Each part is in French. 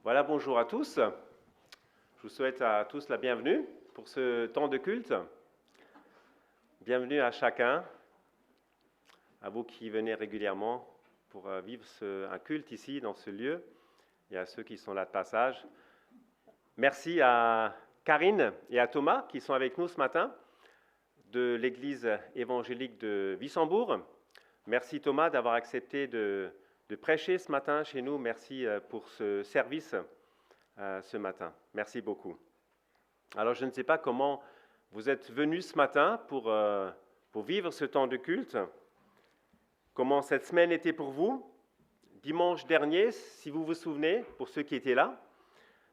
Voilà, bonjour à tous. Je vous souhaite à tous la bienvenue pour ce temps de culte. Bienvenue à chacun, à vous qui venez régulièrement pour vivre un culte ici, dans ce lieu, et à ceux qui sont là de passage. Merci à Karine et à Thomas qui sont avec nous ce matin de l'Église évangélique de Wissembourg. Merci Thomas d'avoir accepté de prêcher ce matin chez nous. Merci pour ce service ce matin. Merci beaucoup. Alors, je ne sais pas comment vous êtes venus ce matin pour vivre ce temps de culte. Comment cette semaine était pour vous? Dimanche dernier, si vous vous souvenez, pour ceux qui étaient là,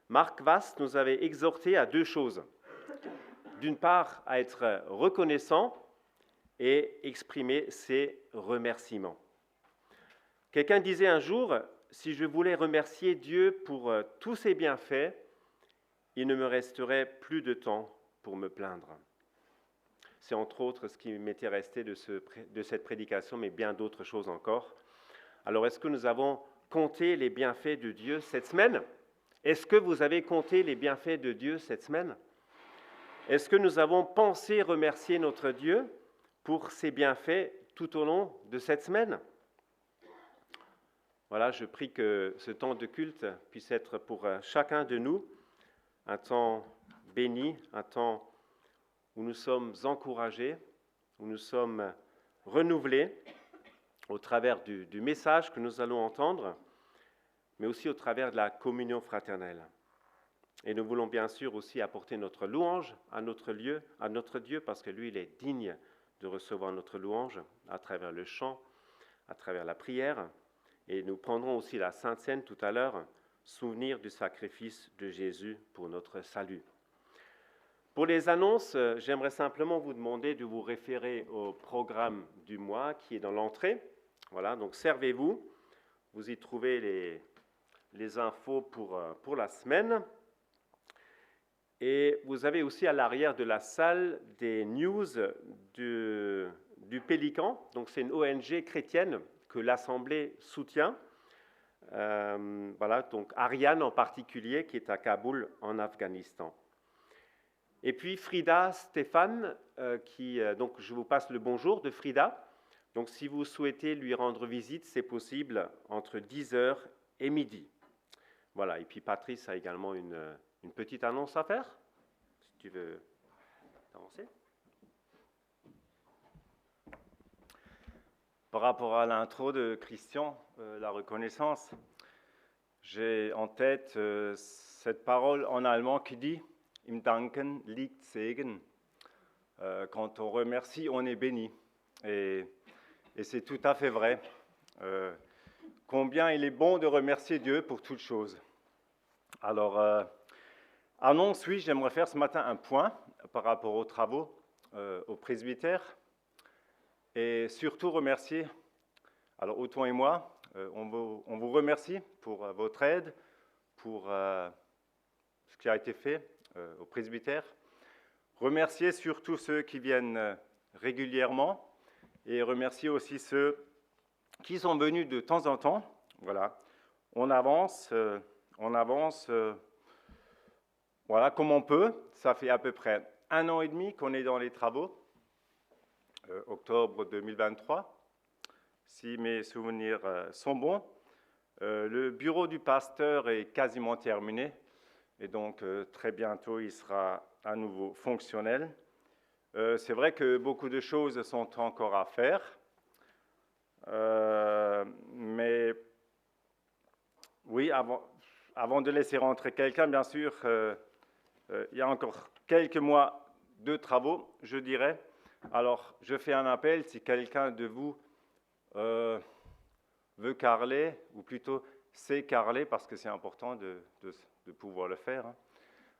Marc Vass nous avait exhorté à deux choses. D'une part, à être reconnaissant et exprimer ses remerciements. Quelqu'un disait un jour, si je voulais remercier Dieu pour tous ses bienfaits, il ne me resterait plus de temps pour me plaindre. C'est entre autres ce qui m'était resté de cette prédication, mais bien d'autres choses encore. Alors, est-ce que nous avons compté les bienfaits de Dieu cette semaine? Est-ce que vous avez compté les bienfaits de Dieu cette semaine? Est-ce que nous avons pensé remercier notre Dieu pour ses bienfaits tout au long de cette semaine? Voilà, je prie que ce temps de culte puisse être pour chacun de nous un temps béni, un temps où nous sommes encouragés, où nous sommes renouvelés au travers du message que nous allons entendre, mais aussi au travers de la communion fraternelle. Et nous voulons bien sûr aussi apporter notre louange à notre Dieu, parce que lui, il est digne de recevoir notre louange à travers le chant, à travers la prière. Et nous prendrons aussi la Sainte Seine tout à l'heure, souvenir du sacrifice de Jésus pour notre salut. Pour les annonces, j'aimerais simplement vous demander de vous référer au programme du mois qui est dans l'entrée. Voilà, donc servez-vous. Vous y trouvez les infos pour la semaine. Et vous avez aussi à l'arrière de la salle des news du Pélican. Donc c'est une ONG chrétienne que l'Assemblée soutient. Voilà, donc Ariane en particulier qui est à Kaboul en Afghanistan. Et puis Frida Stéphane, donc je vous passe le bonjour de Frida. Donc si vous souhaitez lui rendre visite, c'est possible entre 10h et midi. Voilà, et puis Patrice a également une petite annonce à faire, si tu veux avancer. Par rapport à l'intro de Christian, la reconnaissance, j'ai en tête cette parole en allemand qui dit « Im Danken liegt Segen ». Quand on remercie, on est béni. Et c'est tout à fait vrai. Combien il est bon de remercier Dieu pour toutes choses. Alors, annonce, oui, j'aimerais faire ce matin un point par rapport aux travaux au presbytère. Et surtout remercier, alors Othon et moi, on vous remercie pour votre aide, pour ce qui a été fait au presbytère. Remercier surtout ceux qui viennent régulièrement et remercier aussi ceux qui sont venus de temps en temps. Voilà, on avance, voilà, comme on peut. Ça fait à peu près 1 an et demi qu'on est dans les travaux. Octobre 2023, si mes souvenirs sont bons. Le bureau du pasteur est quasiment terminé et donc très bientôt il sera à nouveau fonctionnel. C'est vrai que beaucoup de choses sont encore à faire, mais oui, avant de laisser rentrer quelqu'un, bien sûr, il y a encore quelques mois de travaux, je dirais. Alors, je fais un appel, si quelqu'un de vous veut carreler, ou plutôt sait carreler, parce que c'est important de pouvoir le faire.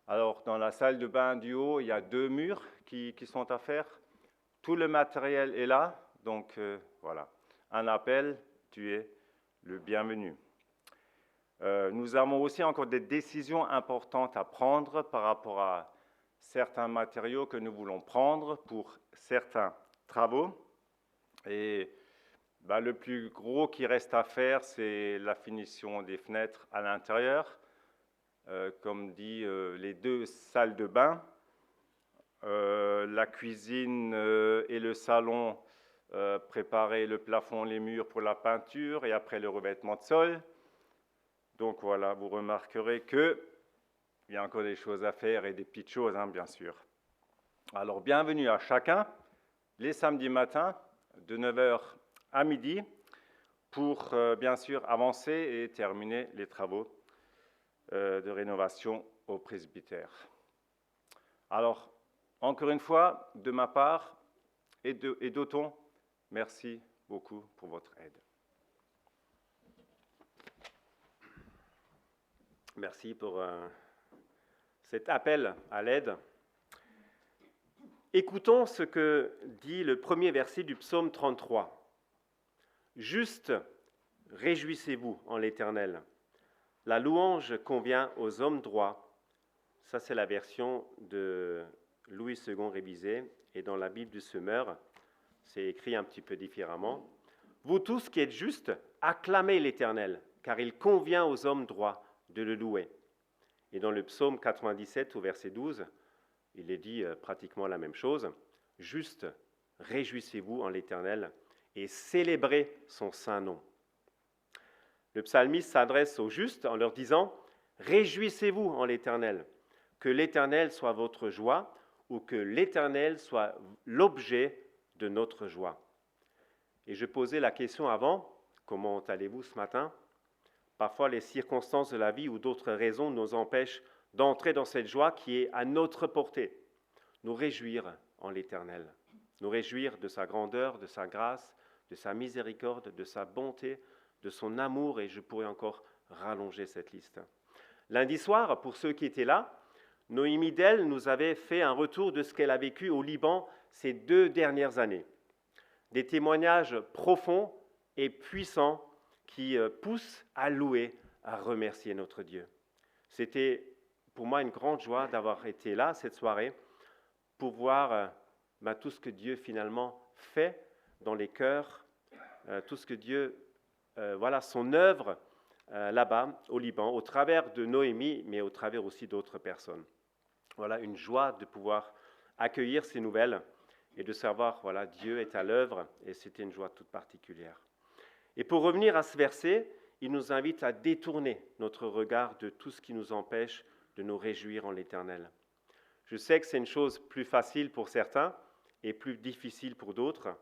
Alors, dans la salle de bain du haut, il y a 2 murs qui sont à faire. Tout le matériel est là, donc voilà. Un appel, tu es le bienvenu. Nous avons aussi encore des décisions importantes à prendre par rapport à certains matériaux que nous voulons prendre pour certains travaux. Et le plus gros qui reste à faire, c'est la finition des fenêtres à l'intérieur. comme dit, les 2 salles de bain, la cuisine et le salon, préparer le plafond, les murs pour la peinture et après le revêtement de sol. Donc voilà, vous remarquerez qu'il y a encore des choses à faire et des petites choses, hein, bien sûr. Alors, bienvenue à chacun, les samedis matins, de 9h à midi, pour bien sûr avancer et terminer les travaux de rénovation au presbytère. Alors, encore une fois, de ma part et d'Othon, merci beaucoup pour votre aide. Merci pour cet appel à l'aide. Écoutons ce que dit le premier verset du psaume 33. « Juste, réjouissez-vous en l'Éternel. La louange convient aux hommes droits. » Ça, c'est la version de Louis II révisée. Et dans la Bible du Semeur, c'est écrit un petit peu différemment. « Vous tous qui êtes justes, acclamez l'Éternel, car il convient aux hommes droits de le louer. » Et dans le psaume 97 au verset 12, il est dit pratiquement la même chose. « Juste, réjouissez-vous en l'Éternel et célébrez son saint nom. » Le psalmiste s'adresse aux justes en leur disant « Réjouissez-vous en l'Éternel, que l'Éternel soit votre joie ou que l'Éternel soit l'objet de notre joie. » Et je posais la question avant, comment allez-vous ce matin ? Parfois, les circonstances de la vie ou d'autres raisons nous empêchent d'entrer dans cette joie qui est à notre portée. Nous réjouir en l'Éternel, nous réjouir de sa grandeur, de sa grâce, de sa miséricorde, de sa bonté, de son amour, et je pourrais encore rallonger cette liste. Lundi soir, pour ceux qui étaient là, Noémie Dell nous avait fait un retour de ce qu'elle a vécu au Liban ces 2 dernières années. Des témoignages profonds et puissants qui poussent à louer, à remercier notre Dieu. C'était pour moi une grande joie d'avoir été là cette soirée pour voir tout ce que Dieu finalement fait dans les cœurs, tout ce que Dieu, son œuvre là-bas au Liban, au travers de Noémie, mais au travers aussi d'autres personnes. Voilà, une joie de pouvoir accueillir ces nouvelles et de savoir, voilà, Dieu est à l'œuvre, et c'était une joie toute particulière. Et pour revenir à ce verset, il nous invite à détourner notre regard de tout ce qui nous empêche de nous réjouir en l'Éternel. Je sais que c'est une chose plus facile pour certains et plus difficile pour d'autres.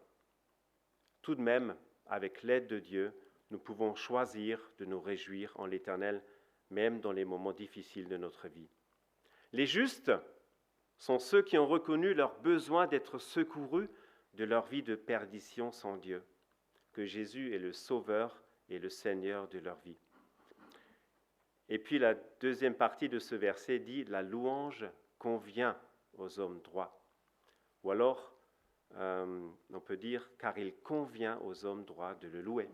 Tout de même, avec l'aide de Dieu, nous pouvons choisir de nous réjouir en l'Éternel, même dans les moments difficiles de notre vie. Les justes sont ceux qui ont reconnu leur besoin d'être secourus de leur vie de perdition sans Dieu, que Jésus est le Sauveur et le Seigneur de leur vie. Et puis la deuxième partie de ce verset dit « La louange convient aux hommes droits ». Ou alors, on peut dire « Car il convient aux hommes droits de le louer ».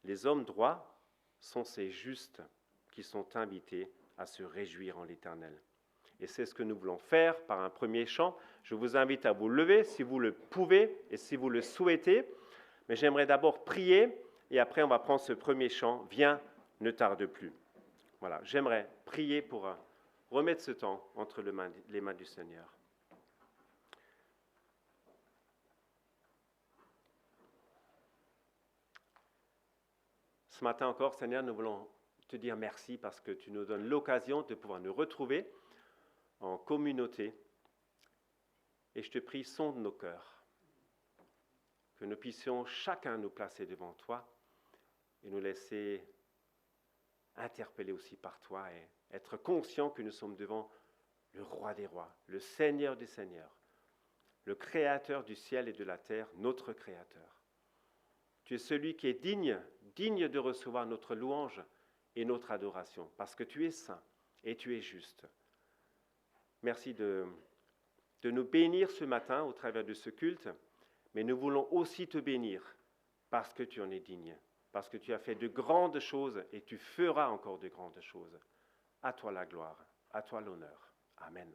Les hommes droits sont ces justes qui sont invités à se réjouir en l'Éternel. Et c'est ce que nous voulons faire par un premier chant. Je vous invite à vous lever si vous le pouvez et si vous le souhaitez. Mais j'aimerais d'abord prier et après on va prendre ce premier chant. Viens, ne tarde plus. Voilà, j'aimerais prier pour remettre ce temps entre les mains du Seigneur. Ce matin encore, Seigneur, nous voulons te dire merci parce que tu nous donnes l'occasion de pouvoir nous retrouver en communauté. Et je te prie, sonde nos cœurs, que nous puissions chacun nous placer devant toi et nous laisser interpeller aussi par toi et être conscients que nous sommes devant le roi des rois, le Seigneur des seigneurs, le Créateur du ciel et de la terre, notre Créateur. Tu es celui qui est digne de recevoir notre louange et notre adoration, parce que tu es saint et tu es juste. Merci de nous bénir ce matin au travers de ce culte, mais nous voulons aussi te bénir parce que tu en es digne, parce que tu as fait de grandes choses et tu feras encore de grandes choses. À toi la gloire, à toi l'honneur. Amen.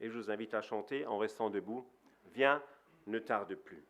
Et je vous invite à chanter en restant debout. Viens, ne tarde plus.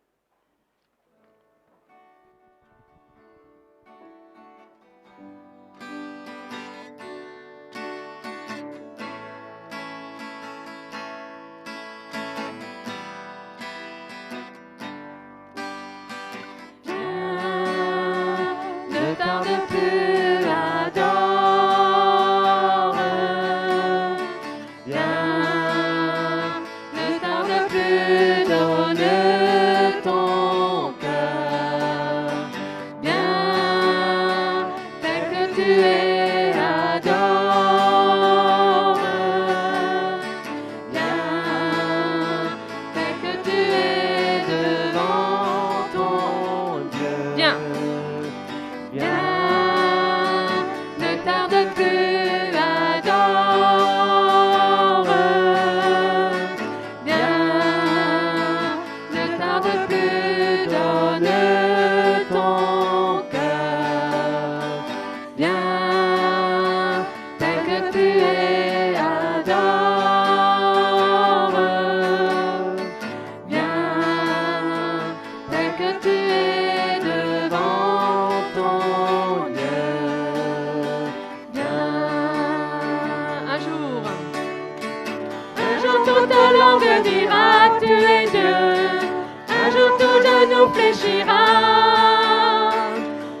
fléchira.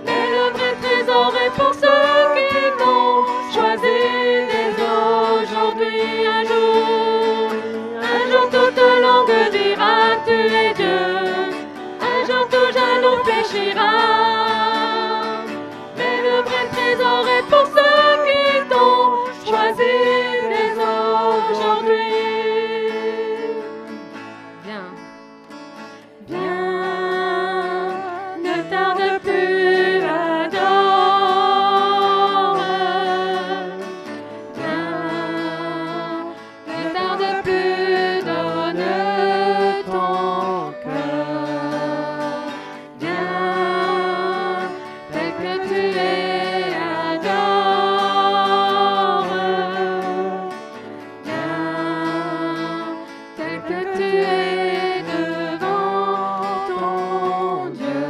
Mais le vrai trésor est pour ceux qui l'ont choisi dès aujourd'hui. Un jour toute langue dira tu es Dieu. Un jour tout genou fléchira. Mais le vrai trésor est pour ceux qui t'ont choisi dès aujourd'hui. Viens, viens, ne tarde plus, adore. Viens, ne tarde plus, donne ton cœur. Viens, tel que tu es, adore. Viens, tel que tu es devant ton Dieu.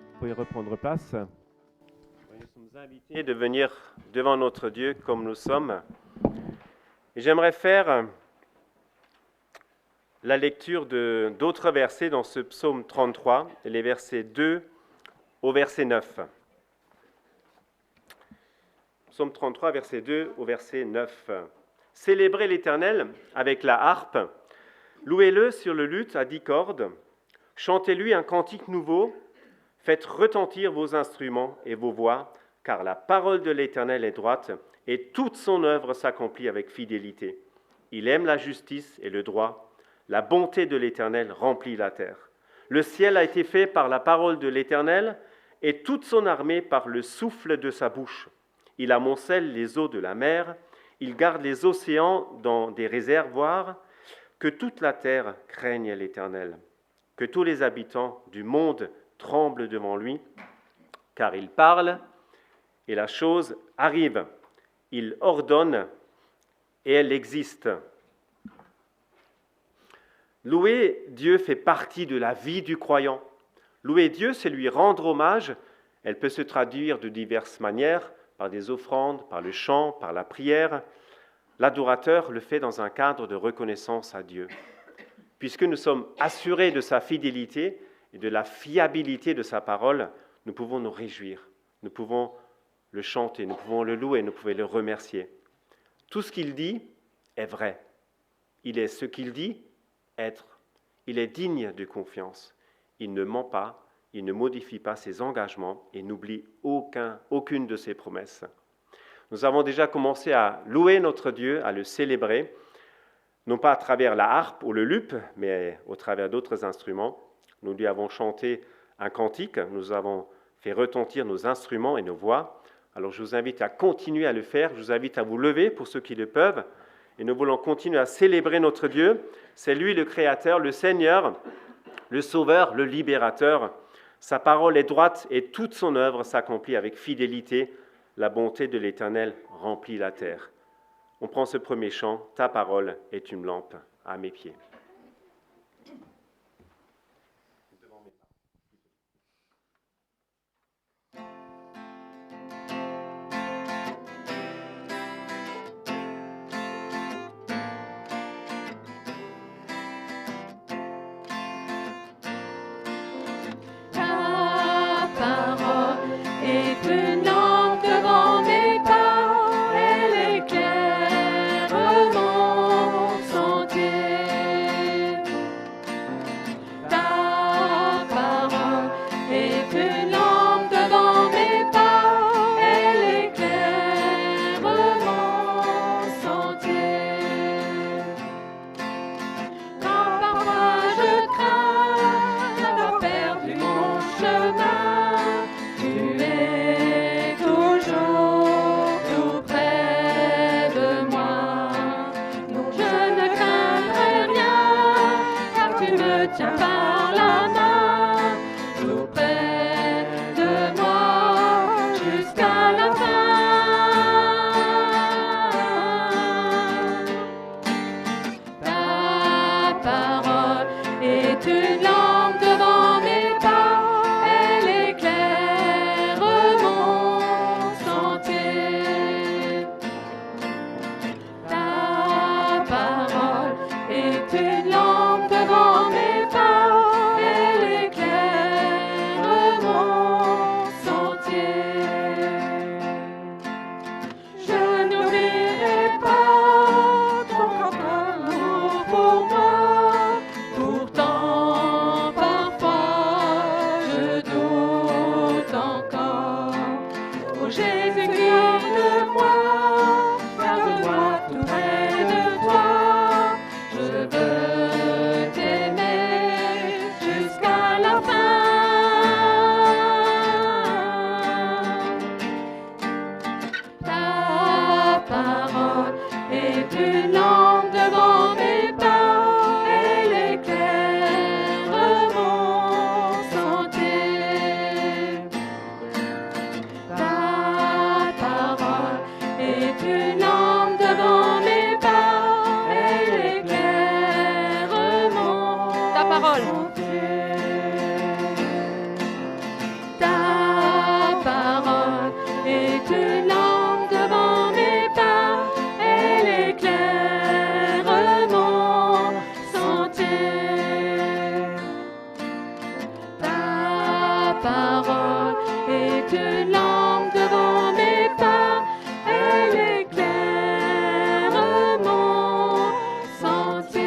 Vous pouvez reprendre place. Nous sommes invités de venir devant notre Dieu comme nous sommes. Et j'aimerais faire la lecture d'autres versets dans ce psaume 33, les versets 2 au verset 9. Psaume 33, verset 2 au verset 9. Célébrez l'Éternel avec la harpe, louez-le sur le luth à 10 cordes, chantez-lui un cantique nouveau, faites retentir vos instruments et vos voix, car la parole de l'Éternel est droite et toute son œuvre s'accomplit avec fidélité. Il aime la justice et le droit, la bonté de l'Éternel remplit la terre. Le ciel a été fait par la parole de l'Éternel et toute son armée par le souffle de sa bouche. Il amoncelle les eaux de la mer, il garde les océans dans des réservoirs. Que toute la terre craigne l'Éternel, que tous les habitants du monde tremblent devant lui, car il parle et la chose arrive. Il ordonne et elle existe. Louer Dieu fait partie de la vie du croyant. Louer Dieu, c'est lui rendre hommage. Elle peut se traduire de diverses manières, par des offrandes, par le chant, par la prière. L'adorateur le fait dans un cadre de reconnaissance à Dieu. Puisque nous sommes assurés de sa fidélité et de la fiabilité de sa parole, nous pouvons nous réjouir, nous pouvons le chanter, nous pouvons le louer, nous pouvons le remercier. Tout ce qu'il dit est vrai. Il est ce qu'il dit être. Il est digne de confiance. Il ne ment pas, il ne modifie pas ses engagements et n'oublie aucune de ses promesses. Nous avons déjà commencé à louer notre Dieu, à le célébrer, non pas à travers la harpe ou le luth, mais au travers d'autres instruments. Nous lui avons chanté un cantique, nous avons fait retentir nos instruments et nos voix. Alors je vous invite à continuer à le faire, je vous invite à vous lever pour ceux qui le peuvent. Et nous voulons continuer à célébrer notre Dieu. C'est lui le Créateur, le Seigneur, le Sauveur, le Libérateur. Sa parole est droite et toute son œuvre s'accomplit avec fidélité. La bonté de l'Éternel remplit la terre. On prend ce premier chant, « Ta parole est une lampe à mes pieds ». Ta parole est une lampe devant mes pas, elle éclaire mon sentier. Ta parole est une lampe devant mes pas, elle éclaire mon sentier. Quand parfois je crains d'avoir perdu mon chemin, tu es toujours tout près de moi. Non, je ne craindrai rien, car tu me tiens par la main, tout près de moi jusqu'à la fin. Ta parole est une lampe devant mes pas, elle éclaire mon sentier. Ta volonté. Ta parole est une lampe devant mes pas, elle éclaire mon sentier. Ta parole est une lampe devant mes pas, elle éclaire mon sentier.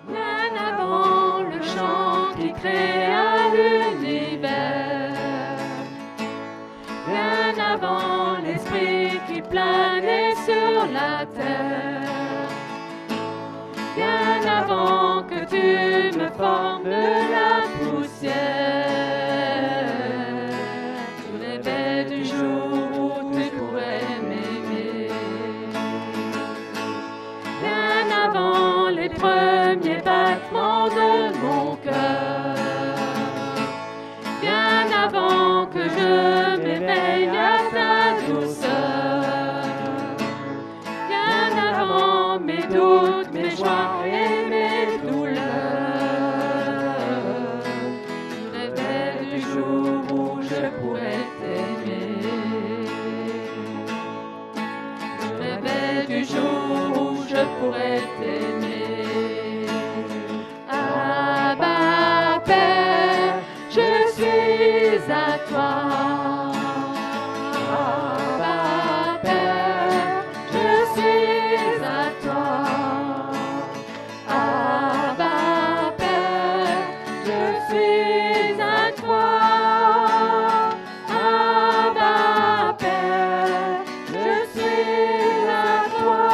Bien avant le chant qui créa l'univers, bien avant l'esprit qui planait sur la terre, bien avant que tu me formes de la poussière, tu rêvais du jour où tu pourrais m'aimer. Bien avant les premiers battements de mon cœur, bien avant que je m'éveille à ta douceur, bien avant mes doutes, mes joies et mes douleurs, je rêvais du jour où je pourrais t'aimer. Je rêvais du jour où je pourrais t'aimer. Abba, Père, je suis à toi. Abba, Père, je suis à toi. Abba, Père, je suis à toi. Abba, Père, je suis à toi.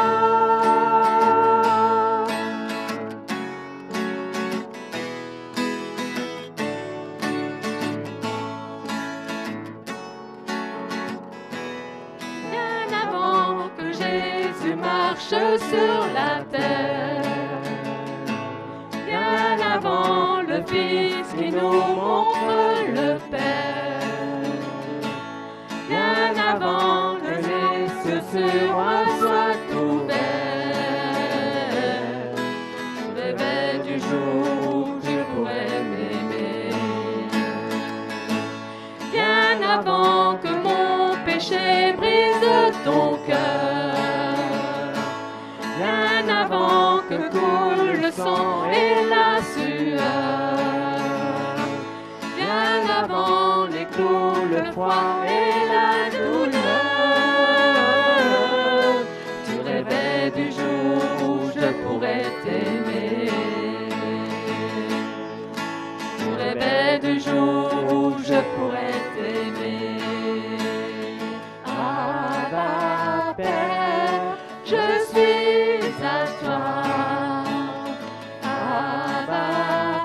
Bien avant que Jésus marche sur la terre, bien avant le Fils qui nous montre le Père, bien avant que les cieux sur moi soient ouverts, je rêvais du jour où tu pourrais m'aimer. Bien avant que mon péché brise ton cœur, bien avant que coule le sang et la sueur, bien avant les clous, le froid et la douleur, tu rêvais du jour où je pourrais t'aimer. Tu rêvais du jour où je pourrais t'aimer. Abba, Père, je suis à toi. Abba,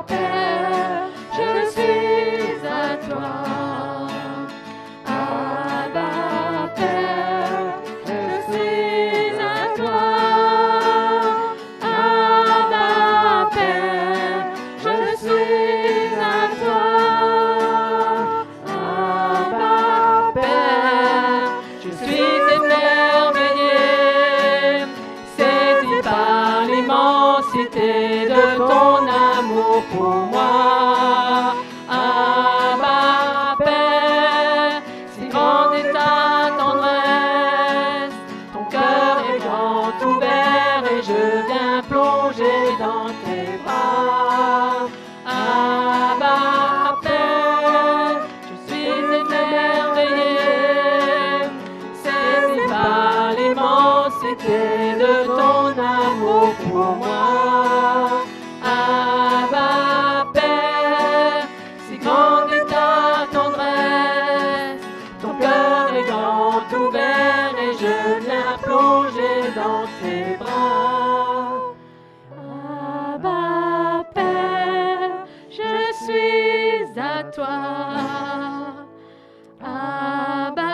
Père, je suis à toi. Abba, Père, je suis à toi. Abba, Père, je suis à toi. Abba, Père, je suis émerveillé, saisi par l'immensité de ton amour pour moi. Abba, Père, si grande est ta tendresse, ton cœur est grand ouvert et je viens plonger dans tes bras. Abba, Père, je suis émerveillé, saisi par l'immensité de ton amour pour moi. Abba, Père, si grande est ta tendresse, ton cœur est grand ouvert et je viens plonger dans tes bras. Abba, Père, je suis à toi. Abba,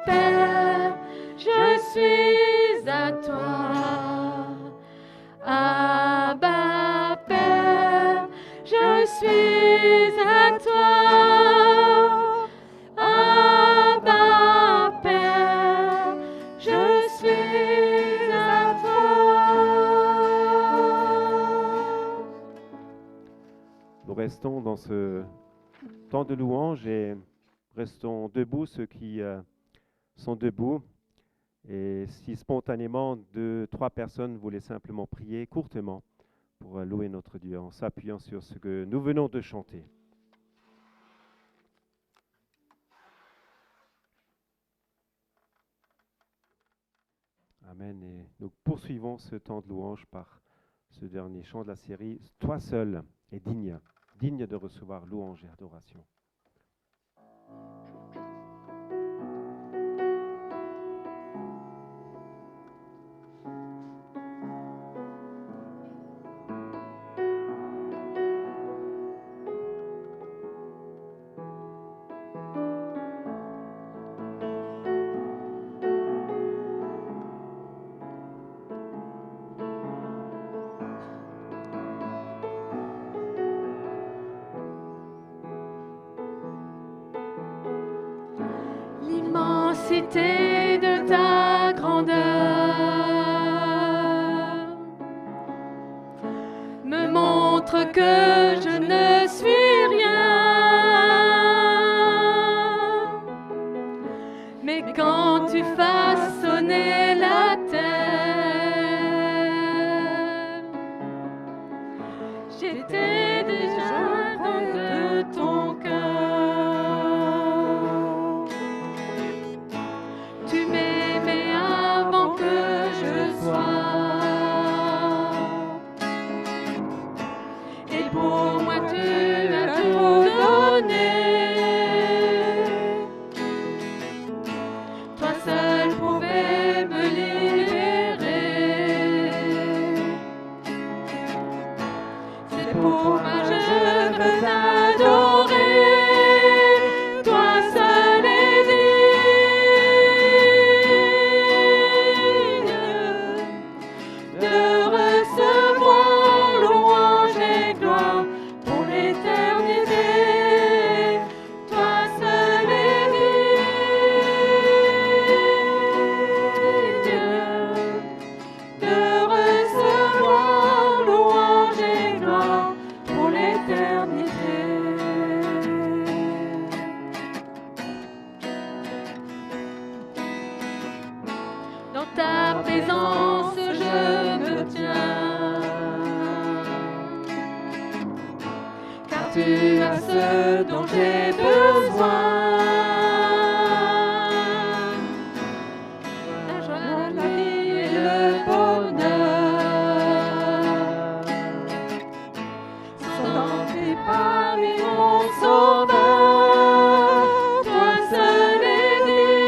Père, je suis à toi. restons dans ce temps de louange et restons debout, ceux qui sont debout. Et si spontanément 2, 3 personnes voulaient simplement prier courtement pour louer notre Dieu en s'appuyant sur ce que nous venons de chanter. Amen. Et nous poursuivons ce temps de louange par ce dernier chant de la série. Toi seul est digne de recevoir louange et adoration. L'immensité de ta grandeur me montre que je ne suis rien. Mais quand tu façonnais la terre, j'étais déjà de ton cœur. Tu m'aimais avant que je sois, et pour moi tu as tout donné. Toi seul pouvais me libérer. C'est pourquoi je veux t'adorer. Toi seul est digne de recevoir louange et gloire pour l'éternité. Toi seul est digne de recevoir louange et gloire pour l'éternité. Dans ta présence, je me tiens, car tu as ce dont j'ai besoin. La joie, la vie et le bonheur sont dans tes pas, mais mon sauveur. Toi seul est digne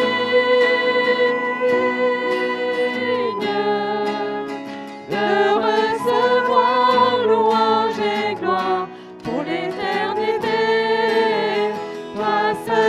de recevoir louange et gloire pour l'éternité. Toi seul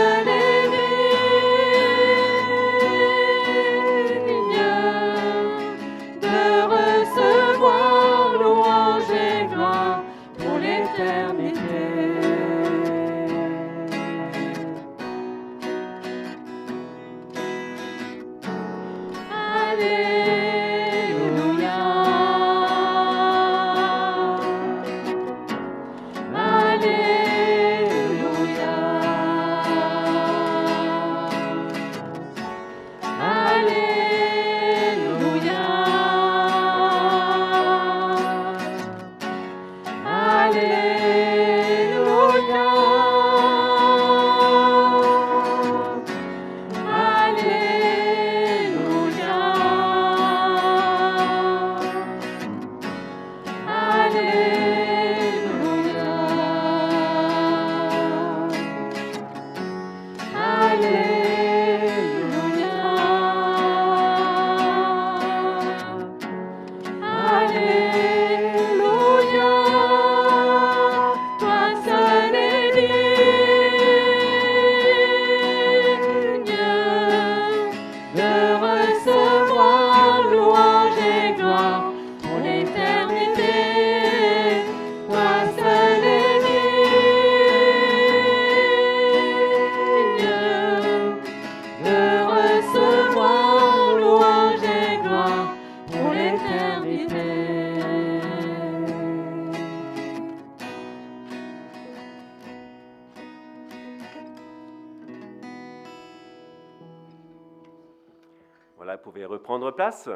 reprendre place.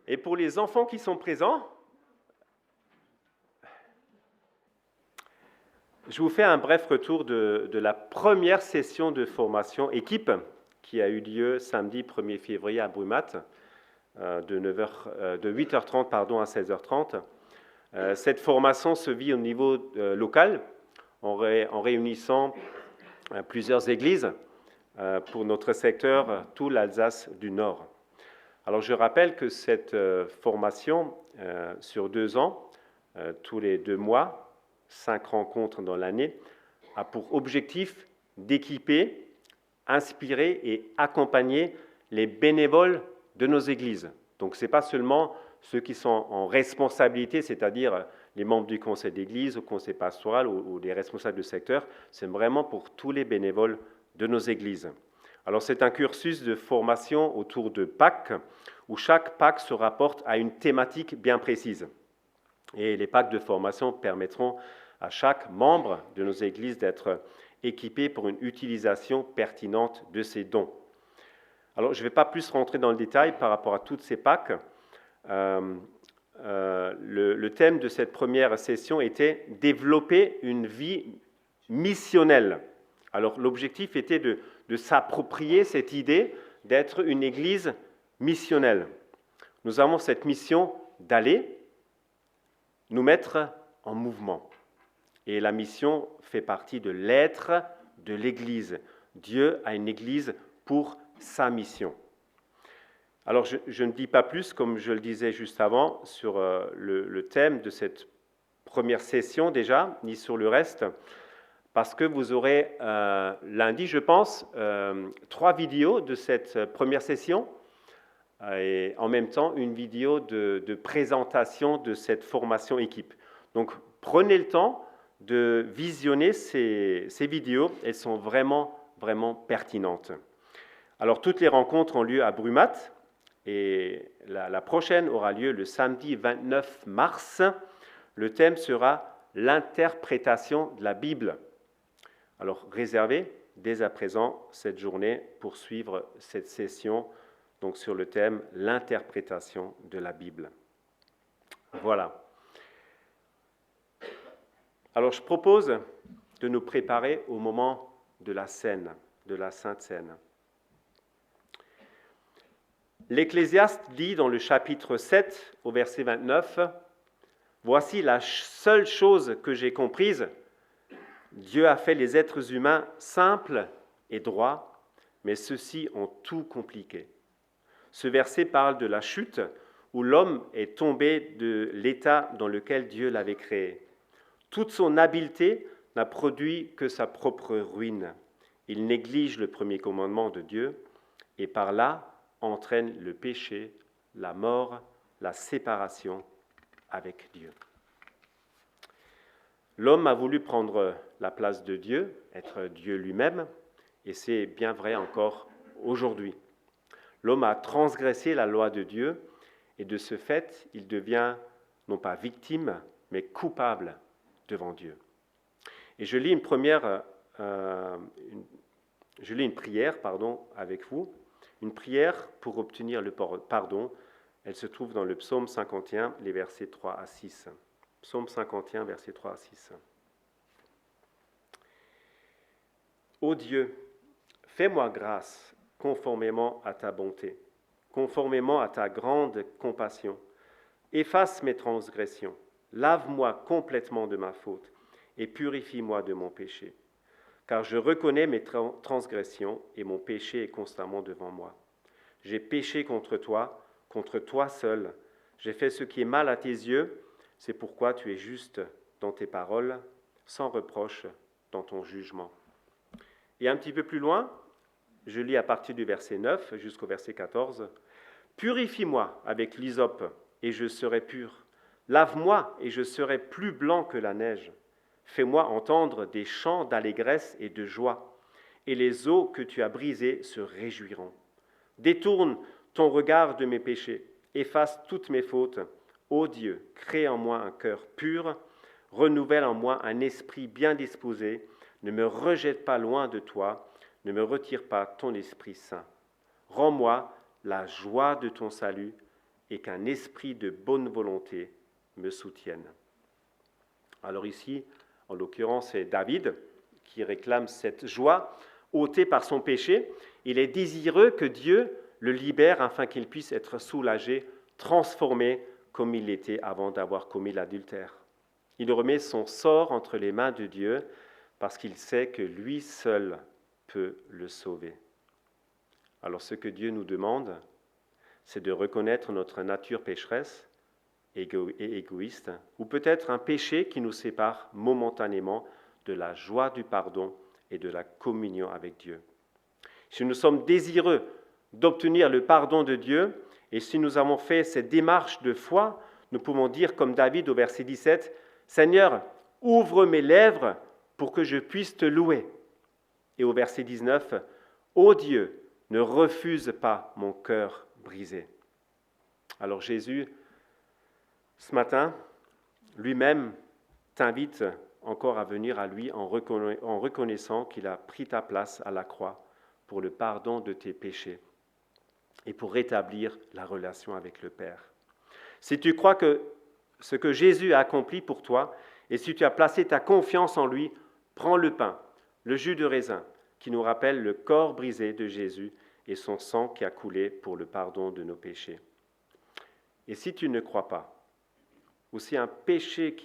Et pour les enfants qui sont présents, je vous fais un bref retour de la première session de formation équipe qui a eu lieu samedi 1er février à Brumath, de 8h30 à 16h30. Cette formation se vit au niveau local, en réunissant plusieurs églises pour notre secteur, tout l'Alsace du Nord. Alors je rappelle que cette formation sur 2 ans, tous les 2 mois, 5 rencontres dans l'année, a pour objectif d'équiper, inspirer et accompagner les bénévoles de nos églises. Donc ce n'est pas seulement ceux qui sont en responsabilité, c'est-à-dire les membres du conseil d'église, au conseil pastoral ou les responsables de secteur, c'est vraiment pour tous les bénévoles de nos églises. Alors c'est un cursus de formation autour de Pâques, où chaque Pâques se rapporte à une thématique bien précise. Et les Pâques de formation permettront à chaque membre de nos églises d'être équipé pour une utilisation pertinente de ses dons. Alors je ne vais pas plus rentrer dans le détail par rapport à toutes ces Pâques. Le thème de cette première session était « Développer une vie missionnelle ». Alors l'objectif était de s'approprier cette idée d'être une église missionnelle. Nous avons cette mission d'aller nous mettre en mouvement. Et la mission fait partie de l'être de l'église. Dieu a une église pour sa mission. Alors je ne dis pas plus, comme je le disais juste avant, sur le thème de cette première session déjà, ni sur le reste, parce que vous aurez lundi, je pense, 3 vidéos de cette première session et en même temps une vidéo de présentation de cette formation équipe. Donc prenez le temps de visionner ces vidéos, elles sont vraiment, vraiment pertinentes. Alors toutes les rencontres ont lieu à Brumath et la prochaine aura lieu le samedi 29 mars. Le thème sera l'interprétation de la Bible. Alors réservez dès à présent cette journée pour suivre cette session donc sur le thème l'interprétation de la Bible. Voilà. Alors je propose de nous préparer au moment de la scène, de la Sainte Seine. L'Ecclésiaste dit dans le chapitre 7 au verset 29, « Voici la seule chose que j'ai comprise, Dieu a fait les êtres humains simples et droits, mais ceux-ci ont tout compliqué. » Ce verset parle de la chute où l'homme est tombé de l'état dans lequel Dieu l'avait créé. Toute son habileté n'a produit que sa propre ruine. Il néglige le premier commandement de Dieu et par là entraîne le péché, la mort, la séparation avec Dieu. L'homme a voulu prendre la place de Dieu, être Dieu lui-même, et c'est bien vrai encore aujourd'hui. L'homme a transgressé la loi de Dieu et de ce fait, il devient non pas victime, mais coupable devant Dieu. Et je lis une prière avec vous, une prière pour obtenir le pardon. Elle se trouve dans le psaume 51, les versets 3 à 6. Psaume 51, versets 3 à 6. Ô Dieu, fais-moi grâce conformément à ta bonté, conformément à ta grande compassion. Efface mes transgressions, lave-moi complètement de ma faute et purifie-moi de mon péché. Car je reconnais mes transgressions et mon péché est constamment devant moi. J'ai péché contre toi seul. J'ai fait ce qui est mal à tes yeux, c'est pourquoi tu es juste dans tes paroles, sans reproche dans ton jugement. Et un petit peu plus loin, je lis à partir du verset 9 jusqu'au verset 14. « Purifie-moi avec l'hysope, et je serai pur. Lave-moi, et je serai plus blanc que la neige. Fais-moi entendre des chants d'allégresse et de joie, et les eaux que tu as brisées se réjouiront. Détourne ton regard de mes péchés, efface toutes mes fautes. Ô Dieu, crée en moi un cœur pur, renouvelle en moi un esprit bien disposé, ne me rejette pas loin de toi, ne me retire pas ton Esprit Saint. Rends-moi la joie de ton salut et qu'un esprit de bonne volonté me soutienne. Alors ici, en l'occurrence, c'est David qui réclame cette joie ôtée par son péché. Il est désireux que Dieu le libère afin qu'il puisse être soulagé, transformé comme il l'était avant d'avoir commis l'adultère. Il remet son sort entre les mains de Dieu parce qu'il sait que lui seul peut le sauver. Alors ce que Dieu nous demande, c'est de reconnaître notre nature pécheresse et égoïste, ou peut-être un péché qui nous sépare momentanément de la joie du pardon et de la communion avec Dieu. Si nous sommes désireux d'obtenir le pardon de Dieu, et si nous avons fait cette démarche de foi, nous pouvons dire comme David au verset 17, « Seigneur, ouvre mes lèvres pour que je puisse te louer. » Et au verset 19, « Ô Dieu, ne refuse pas mon cœur brisé. » Alors Jésus, ce matin, lui-même t'invite encore à venir à lui en reconnaissant qu'il a pris ta place à la croix pour le pardon de tes péchés et pour rétablir la relation avec le Père. Si tu crois que ce que Jésus a accompli pour toi et si tu as placé ta confiance en lui, prends le pain, le jus de raisin, qui nous rappelle le corps brisé de Jésus et son sang qui a coulé pour le pardon de nos péchés. Et si tu ne crois pas, ou si un péché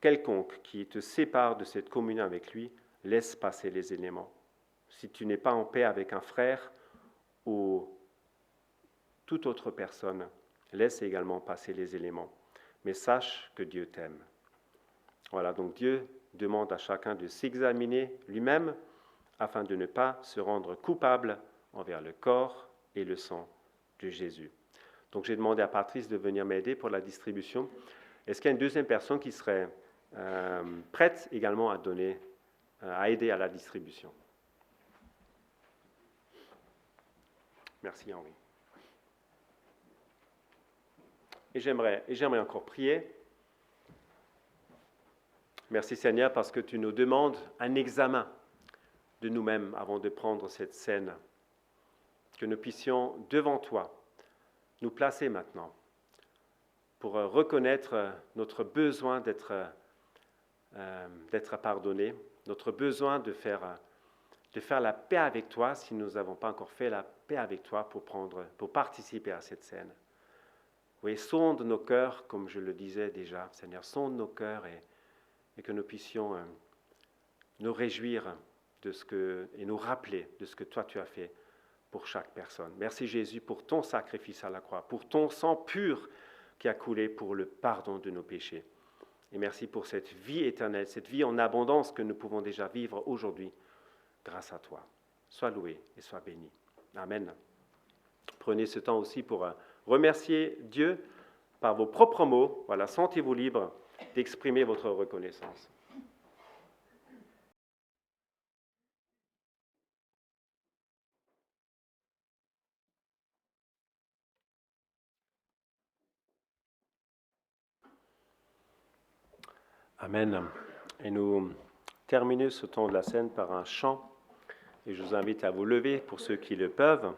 quelconque qui te sépare de cette communion avec lui, laisse passer les éléments. Si tu n'es pas en paix avec un frère ou toute autre personne, laisse également passer les éléments. Mais sache que Dieu t'aime. Voilà, donc Dieu demande à chacun de s'examiner lui-même afin de ne pas se rendre coupable envers le corps et le sang de Jésus. Donc j'ai demandé à Patrice de venir m'aider pour la distribution. Est-ce qu'il y a une deuxième personne qui serait prête également à aider à la distribution? Merci Henri. Et j'aimerais encore prier. Merci Seigneur parce que tu nous demandes un examen de nous-mêmes avant de prendre cette scène. Que nous puissions devant toi nous placer maintenant pour reconnaître notre besoin d'être pardonné, notre besoin de faire la paix avec toi si nous n'avons pas encore fait la paix avec toi pour participer à cette scène. Oui, sonde nos cœurs, comme je le disais déjà, Seigneur, sonde nos cœurs et que nous puissions nous réjouir et nous rappeler de ce que toi tu as fait pour chaque personne. Merci Jésus pour ton sacrifice à la croix, pour ton sang pur qui a coulé pour le pardon de nos péchés. Et merci pour cette vie éternelle, cette vie en abondance que nous pouvons déjà vivre aujourd'hui grâce à toi. Sois loué et sois béni. Amen. Prenez ce temps aussi pour remercier Dieu par vos propres mots. Voilà, sentez-vous libre d'exprimer votre reconnaissance. Amen. Et nous terminons ce temps de la scène par un chant. Et je vous invite à vous lever pour ceux qui le peuvent.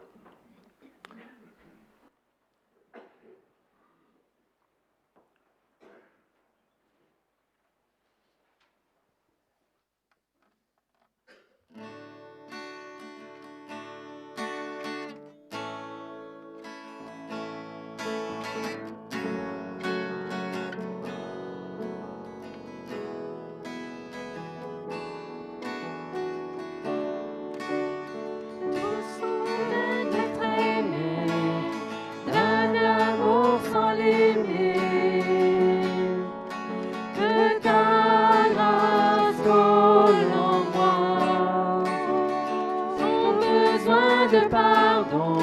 De pardon,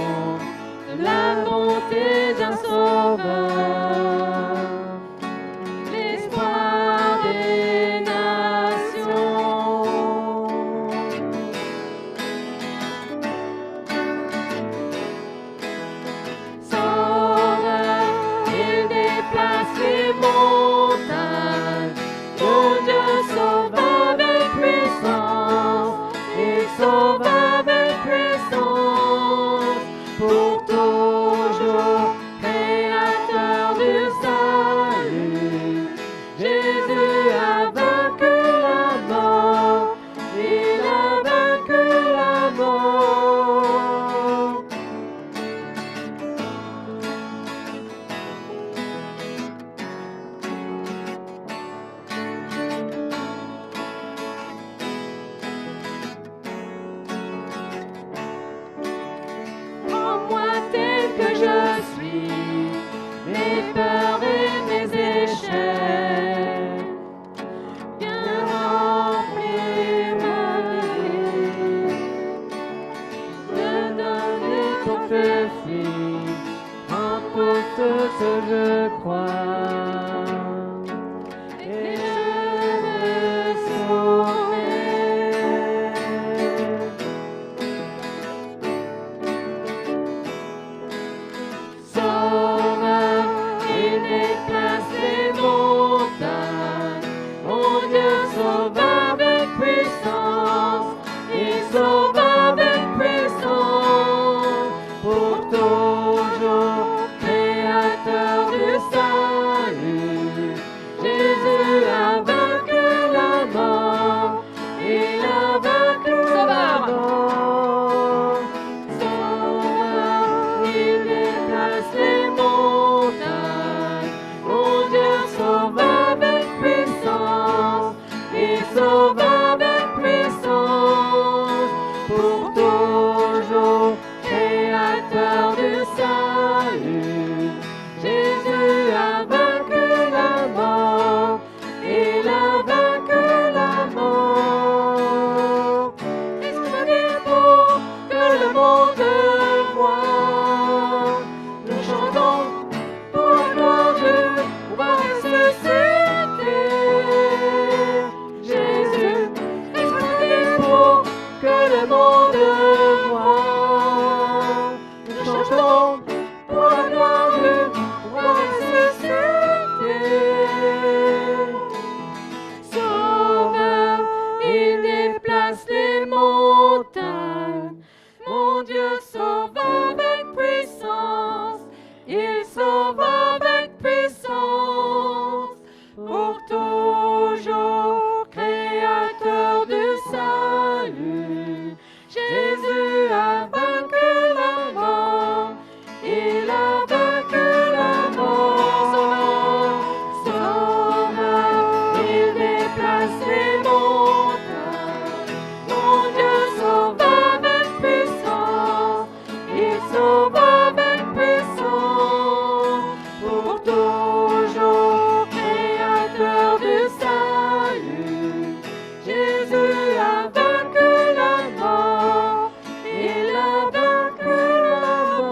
de la bonté d'un sauveur, l'espoir des nations. Sauveur, il déplace les montagnes, mon Dieu sauve avec puissance, il sauve avec puissance. Pour tout que je crois. Et je me soumets. Sauveur, il déplace les montagnes. Mon Dieu sauve avec puissance. Il sauve avec puissance. Pour toujours, créateur du salut. Jésus a vaincu la mort. Il a vaincu la mort. Sauveur, il déplace les montagnes. Mon Dieu sauve avec puissance. Il sauve avec puissance. Pour toujours, créateur du salut. Jésus a vaincu la mort. Il a vaincu la mort. Est-ce que dire pour que le monde voit? Nous chantons pour la gloire de Dieu. On va ressusciter. Jésus, est-ce que dire pour que le monde voit? Nous chantons pour la gloire de Dieu. On va ressusciter. Sauveur, il déplace les montagnes. Mon Dieu sauve avec puissance. Il sauve avec puissance. Pour toujours, créateur du salut. Jésus a vaincu la mort. Il a vaincu la mort. Sauveur, il déplace les montagnes. Mon Dieu sauve avec puissance. Il sauve avec puissance. Pour toujours, créateur du salut. Jésus a vaincu la mort. Il a vaincu la mort.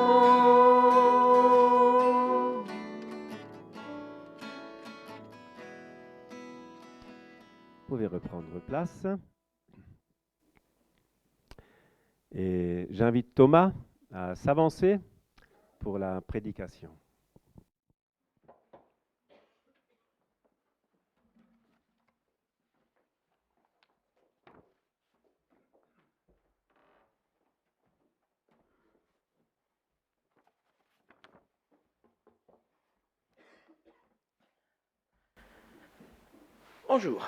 Vous pouvez reprendre place. Et j'invite Thomas à s'avancer pour la prédication. Bonjour.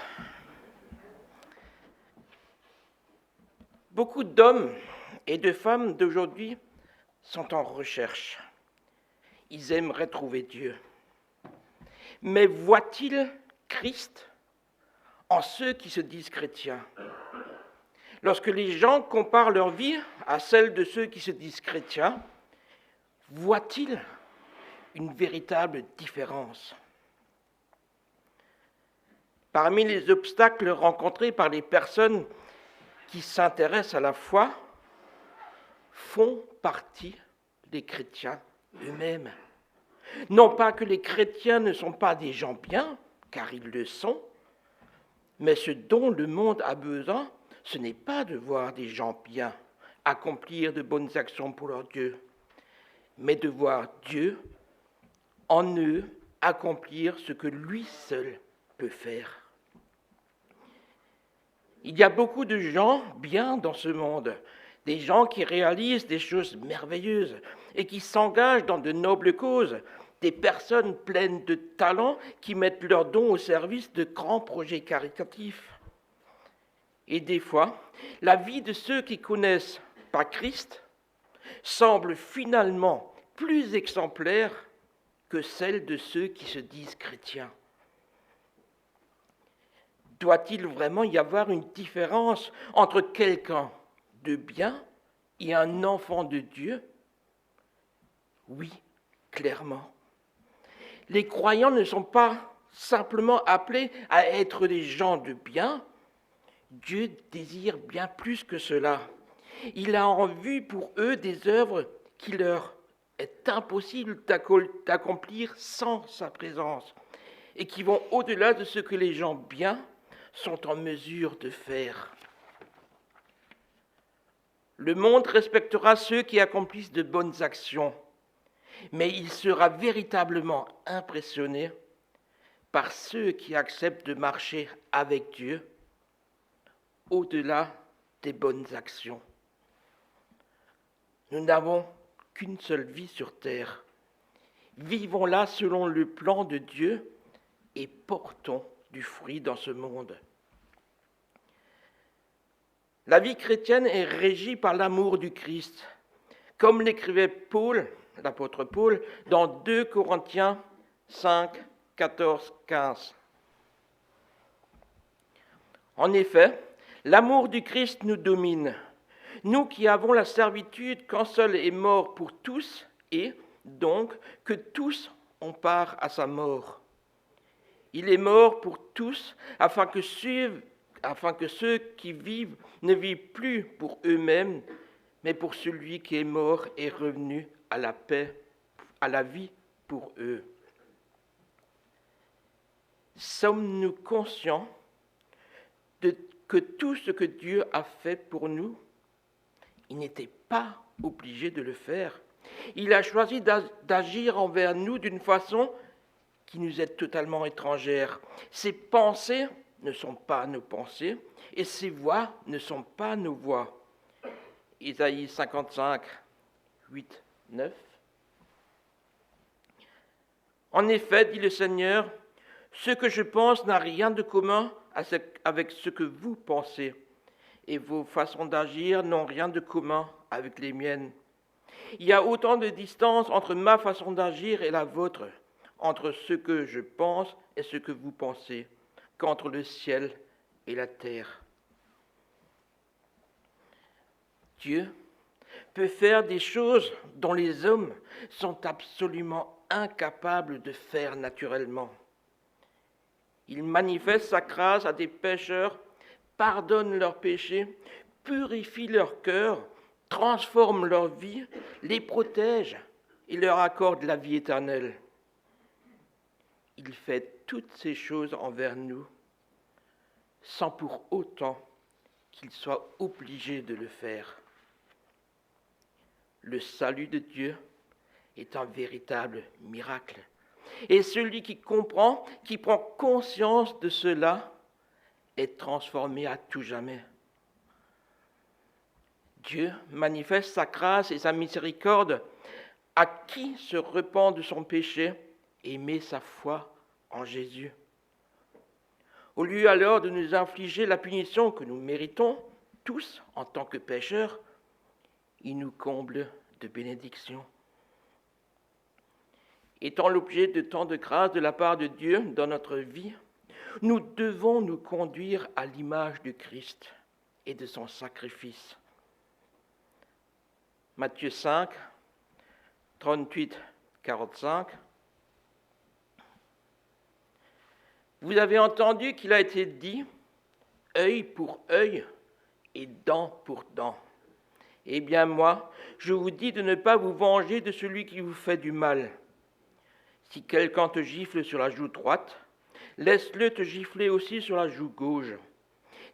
Beaucoup d'hommes et de femmes d'aujourd'hui sont en recherche. Ils aimeraient trouver Dieu. Mais voient-ils Christ en ceux qui se disent chrétiens? Lorsque les gens comparent leur vie à celle de ceux qui se disent chrétiens, voient-ils une véritable différence? Parmi les obstacles rencontrés par les personnes qui s'intéressent à la foi, font partie des chrétiens eux-mêmes. Non pas que les chrétiens ne sont pas des gens bien, car ils le sont, mais ce dont le monde a besoin, ce n'est pas de voir des gens bien accomplir de bonnes actions pour leur Dieu, mais de voir Dieu en eux accomplir ce que lui seul peut faire. Il y a beaucoup de gens bien dans ce monde, des gens qui réalisent des choses merveilleuses et qui s'engagent dans de nobles causes, des personnes pleines de talent qui mettent leurs dons au service de grands projets caritatifs. Et des fois, la vie de ceux qui connaissent pas Christ semble finalement plus exemplaire que celle de ceux qui se disent chrétiens. Doit-il vraiment y avoir une différence entre quelqu'un de bien et un enfant de Dieu? Oui, clairement. Les croyants ne sont pas simplement appelés à être des gens de bien. Dieu désire bien plus que cela. Il a en vue pour eux des œuvres qui leur est impossible d'accomplir sans sa présence et qui vont au-delà de ce que les gens bien sont en mesure de faire. Le monde respectera ceux qui accomplissent de bonnes actions, mais il sera véritablement impressionné par ceux qui acceptent de marcher avec Dieu au-delà des bonnes actions. Nous n'avons qu'une seule vie sur terre. Vivons-la selon le plan de Dieu et portons du fruit dans ce monde. La vie chrétienne est régie par l'amour du Christ, comme l'écrivait Paul, l'apôtre Paul, dans 2 Corinthiens 5, 14, 15. En effet, l'amour du Christ nous domine, nous qui avons la certitude qu'un seul est mort pour tous et, donc, que tous ont part à sa mort. Il est mort pour tous afin que ceux qui vivent ne vivent plus pour eux-mêmes, mais pour celui qui est mort et revenu à la paix, à la vie pour eux. Sommes-nous conscients que tout ce que Dieu a fait pour nous, il n'était pas obligé de le faire. Il a choisi d'agir envers nous d'une façon qui nous est totalement étrangère. Ses pensées ne sont pas nos pensées et ses voix ne sont pas nos voix. Isaïe 55, 8, 9. En effet, dit le Seigneur, ce que je pense n'a rien de commun avec ce que vous pensez, et vos façons d'agir n'ont rien de commun avec les miennes. Il y a autant de distance entre ma façon d'agir et la vôtre, entre ce que je pense et ce que vous pensez, qu'entre le ciel et la terre. Dieu peut faire des choses dont les hommes sont absolument incapables de faire naturellement. Il manifeste sa grâce à des pécheurs, pardonne leurs péchés, purifie leur cœur, transforme leur vie, les protège et leur accorde la vie éternelle. Il fait toutes ces choses envers nous, sans pour autant qu'il soit obligé de le faire. Le salut de Dieu est un véritable miracle. Et celui qui comprend, qui prend conscience de cela, est transformé à tout jamais. Dieu manifeste sa grâce et sa miséricorde à qui se repent de son péché et met sa foi en Jésus. Au lieu alors de nous infliger la punition que nous méritons, tous en tant que pécheurs, il nous comble de bénédictions. Étant l'objet de tant de grâce de la part de Dieu dans notre vie, nous devons nous conduire à l'image du Christ et de son sacrifice. Matthieu 5, 38, 45. Vous avez entendu qu'il a été dit « œil pour œil et dent pour dent ». Eh bien moi, je vous dis de ne pas vous venger de celui qui vous fait du mal. Si quelqu'un te gifle sur la joue droite, laisse-le te gifler aussi sur la joue gauche.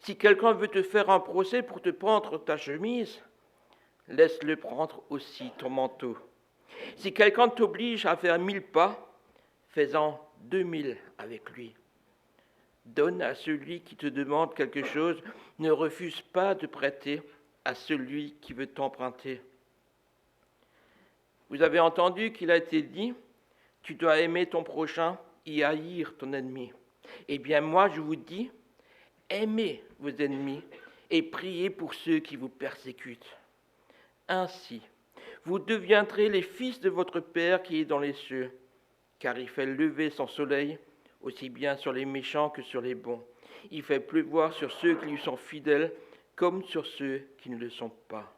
Si quelqu'un veut te faire un procès pour te prendre ta chemise, laisse-le prendre aussi ton manteau. Si quelqu'un t'oblige à faire 1000 pas, fais-en 2000 avec lui. Donne à celui qui te demande quelque chose, ne refuse pas de prêter à celui qui veut t'emprunter. Vous avez entendu qu'il a été dit, tu dois aimer ton prochain et haïr ton ennemi. Eh bien moi je vous dis, aimez vos ennemis et priez pour ceux qui vous persécutent. Ainsi, vous deviendrez les fils de votre Père qui est dans les cieux, car il fait lever son soleil aussi bien sur les méchants que sur les bons. Il fait pleuvoir sur ceux qui lui sont fidèles comme sur ceux qui ne le sont pas.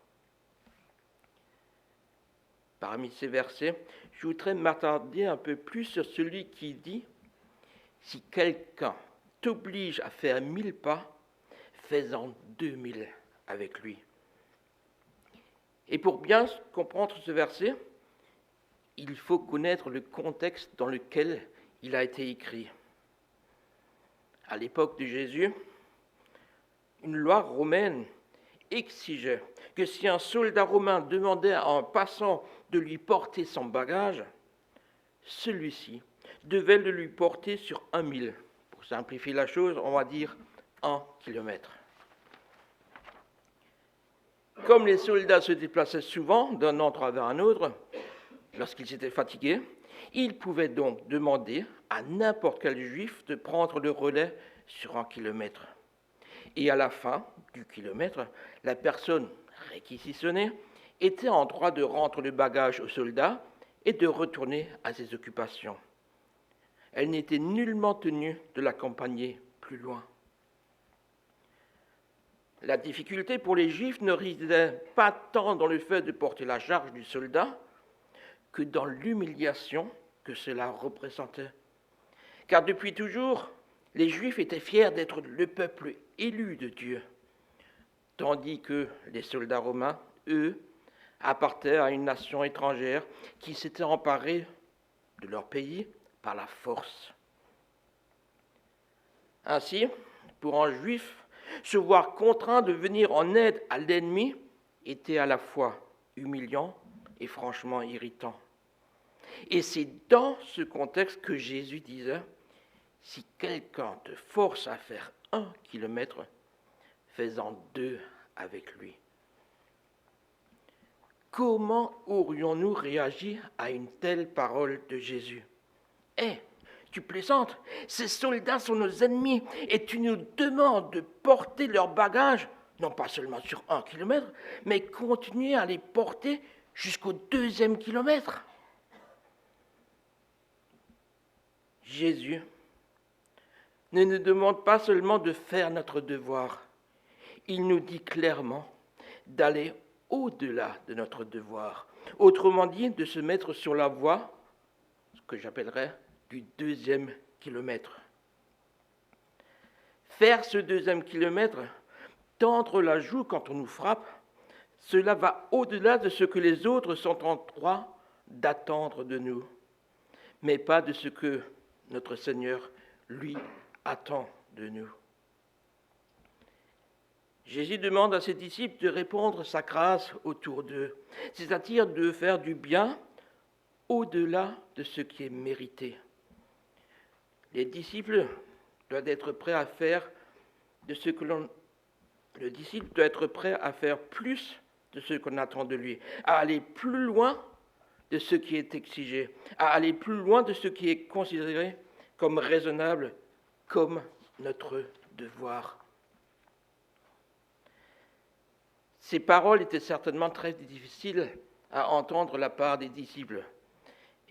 Parmi ces versets, je voudrais m'attarder un peu plus sur celui qui dit « Si quelqu'un t'oblige à faire 1000 pas, fais-en 2000 avec lui. » Et pour bien comprendre ce verset, il faut connaître le contexte dans lequel il a été écrit. À l'époque de Jésus, une loi romaine exigeait que si un soldat romain demandait à un passant de lui porter son bagage, celui-ci devait le lui porter sur 1 mille. Pour simplifier la chose, on va dire 1 kilomètre. Comme les soldats se déplaçaient souvent d'un endroit vers un autre, lorsqu'ils étaient fatigués, ils pouvaient donc demander à n'importe quel juif de prendre le relais sur 1 kilomètre. Et à la fin du kilomètre, la personne réquisitionnée était en droit de rendre le bagage au soldat et de retourner à ses occupations. Elle n'était nullement tenue de l'accompagner plus loin. La difficulté pour les Juifs ne résidait pas tant dans le fait de porter la charge du soldat que dans l'humiliation que cela représentait. Car depuis toujours, les Juifs étaient fiers d'être le peuple élu de Dieu, tandis que les soldats romains, eux, appartenaient à une nation étrangère qui s'était emparée de leur pays par la force. Ainsi, pour un Juif, se voir contraint de venir en aide à l'ennemi était à la fois humiliant et franchement irritant. Et c'est dans ce contexte que Jésus disait « Si quelqu'un te force à faire 1 kilomètre, fais-en 2 avec lui. » Comment aurions-nous réagi à une telle parole de Jésus ? Tu plaisantes, ces soldats sont nos ennemis et tu nous demandes de porter leurs bagages, non pas seulement sur 1 kilomètre, mais continuer à les porter jusqu'au 2e kilomètre. Jésus ne nous demande pas seulement de faire notre devoir, il nous dit clairement d'aller au-delà de notre devoir, autrement dit de se mettre sur la voie, ce que j'appellerais du 2e kilomètre. Faire ce 2e kilomètre, tendre la joue quand on nous frappe, cela va au-delà de ce que les autres sont en droit d'attendre de nous, mais pas de ce que notre Seigneur, lui, attend de nous. Jésus demande à ses disciples de répandre sa grâce autour d'eux, c'est-à-dire de faire du bien au-delà de ce qui est mérité. Les disciples doivent être prêts à faire de ce que le disciple doit être prêt à faire plus de ce qu'on attend de lui, à aller plus loin de ce qui est exigé, à aller plus loin de ce qui est considéré comme raisonnable, comme notre devoir. Ces paroles étaient certainement très difficiles à entendre de la part des disciples.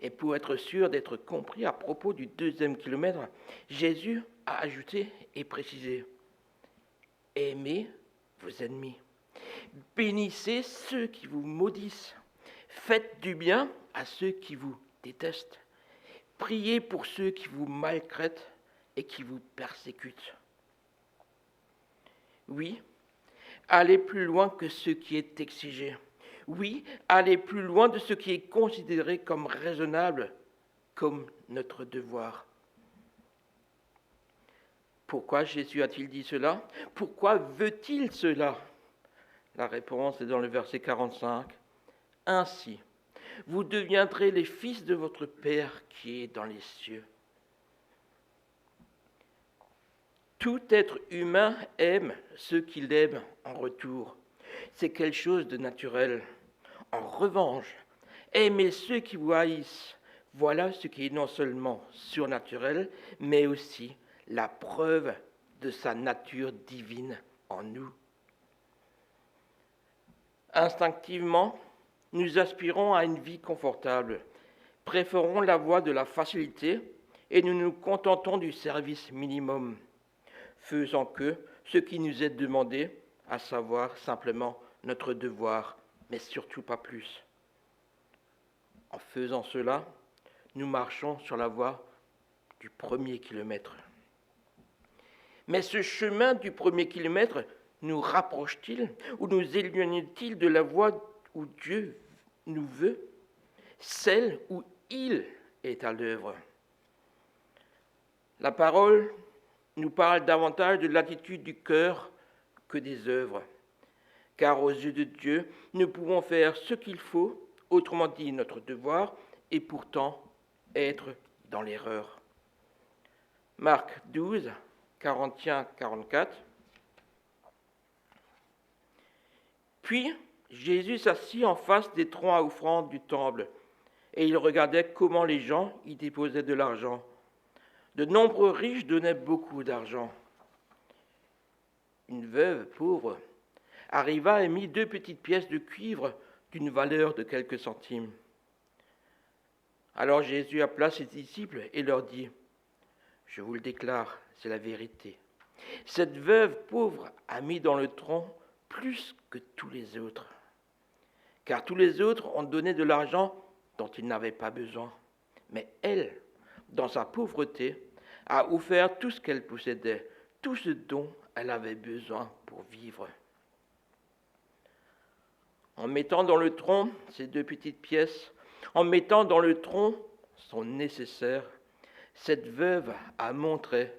Et pour être sûr d'être compris à propos du 2e kilomètre, Jésus a ajouté et précisé « Aimez vos ennemis, bénissez ceux qui vous maudissent, faites du bien à ceux qui vous détestent, priez pour ceux qui vous maltraitent et qui vous persécutent. » Oui, allez plus loin que ce qui est exigé. Oui, aller plus loin de ce qui est considéré comme raisonnable, comme notre devoir. Pourquoi Jésus a-t-il dit cela ? Pourquoi veut-il cela ? La réponse est dans le verset 45. « Ainsi, vous deviendrez les fils de votre Père qui est dans les cieux. » Tout être humain aime ceux qu'il aime en retour. C'est quelque chose de naturel. En revanche, aimez ceux qui vous haïssent. Voilà ce qui est non seulement surnaturel, mais aussi la preuve de sa nature divine en nous. Instinctivement, nous aspirons à une vie confortable, préférons la voie de la facilité et nous nous contentons du service minimum, faisant que ce qui nous est demandé, à savoir simplement notre devoir, mais surtout pas plus. En faisant cela, nous marchons sur la voie du 1er kilomètre. Mais ce chemin du 1er kilomètre nous rapproche-t-il ou nous éloigne-t-il de la voie où Dieu nous veut ? celle où il est à l'œuvre. La parole nous parle davantage de l'attitude du cœur que des œuvres, car aux yeux de Dieu, nous pouvons faire ce qu'il faut, autrement dit notre devoir, et pourtant être dans l'erreur. Marc 12, 41-44. Puis Jésus s'assit en face des troncs à offrandes du temple, et il regardait comment les gens y déposaient de l'argent. De nombreux riches donnaient beaucoup d'argent. Une veuve pauvre arriva et mit 2 petites pièces de cuivre d'une valeur de quelques centimes. Alors Jésus appela ses disciples et leur dit, « Je vous le déclare, c'est la vérité. Cette veuve pauvre a mis dans le tronc plus que tous les autres. Car tous les autres ont donné de l'argent dont ils n'avaient pas besoin. Mais elle, dans sa pauvreté, a offert tout ce qu'elle possédait, tout ce dont elle avait besoin pour vivre. » En mettant dans le tronc ces 2 petites pièces, en mettant dans le tronc son nécessaire, cette veuve a montré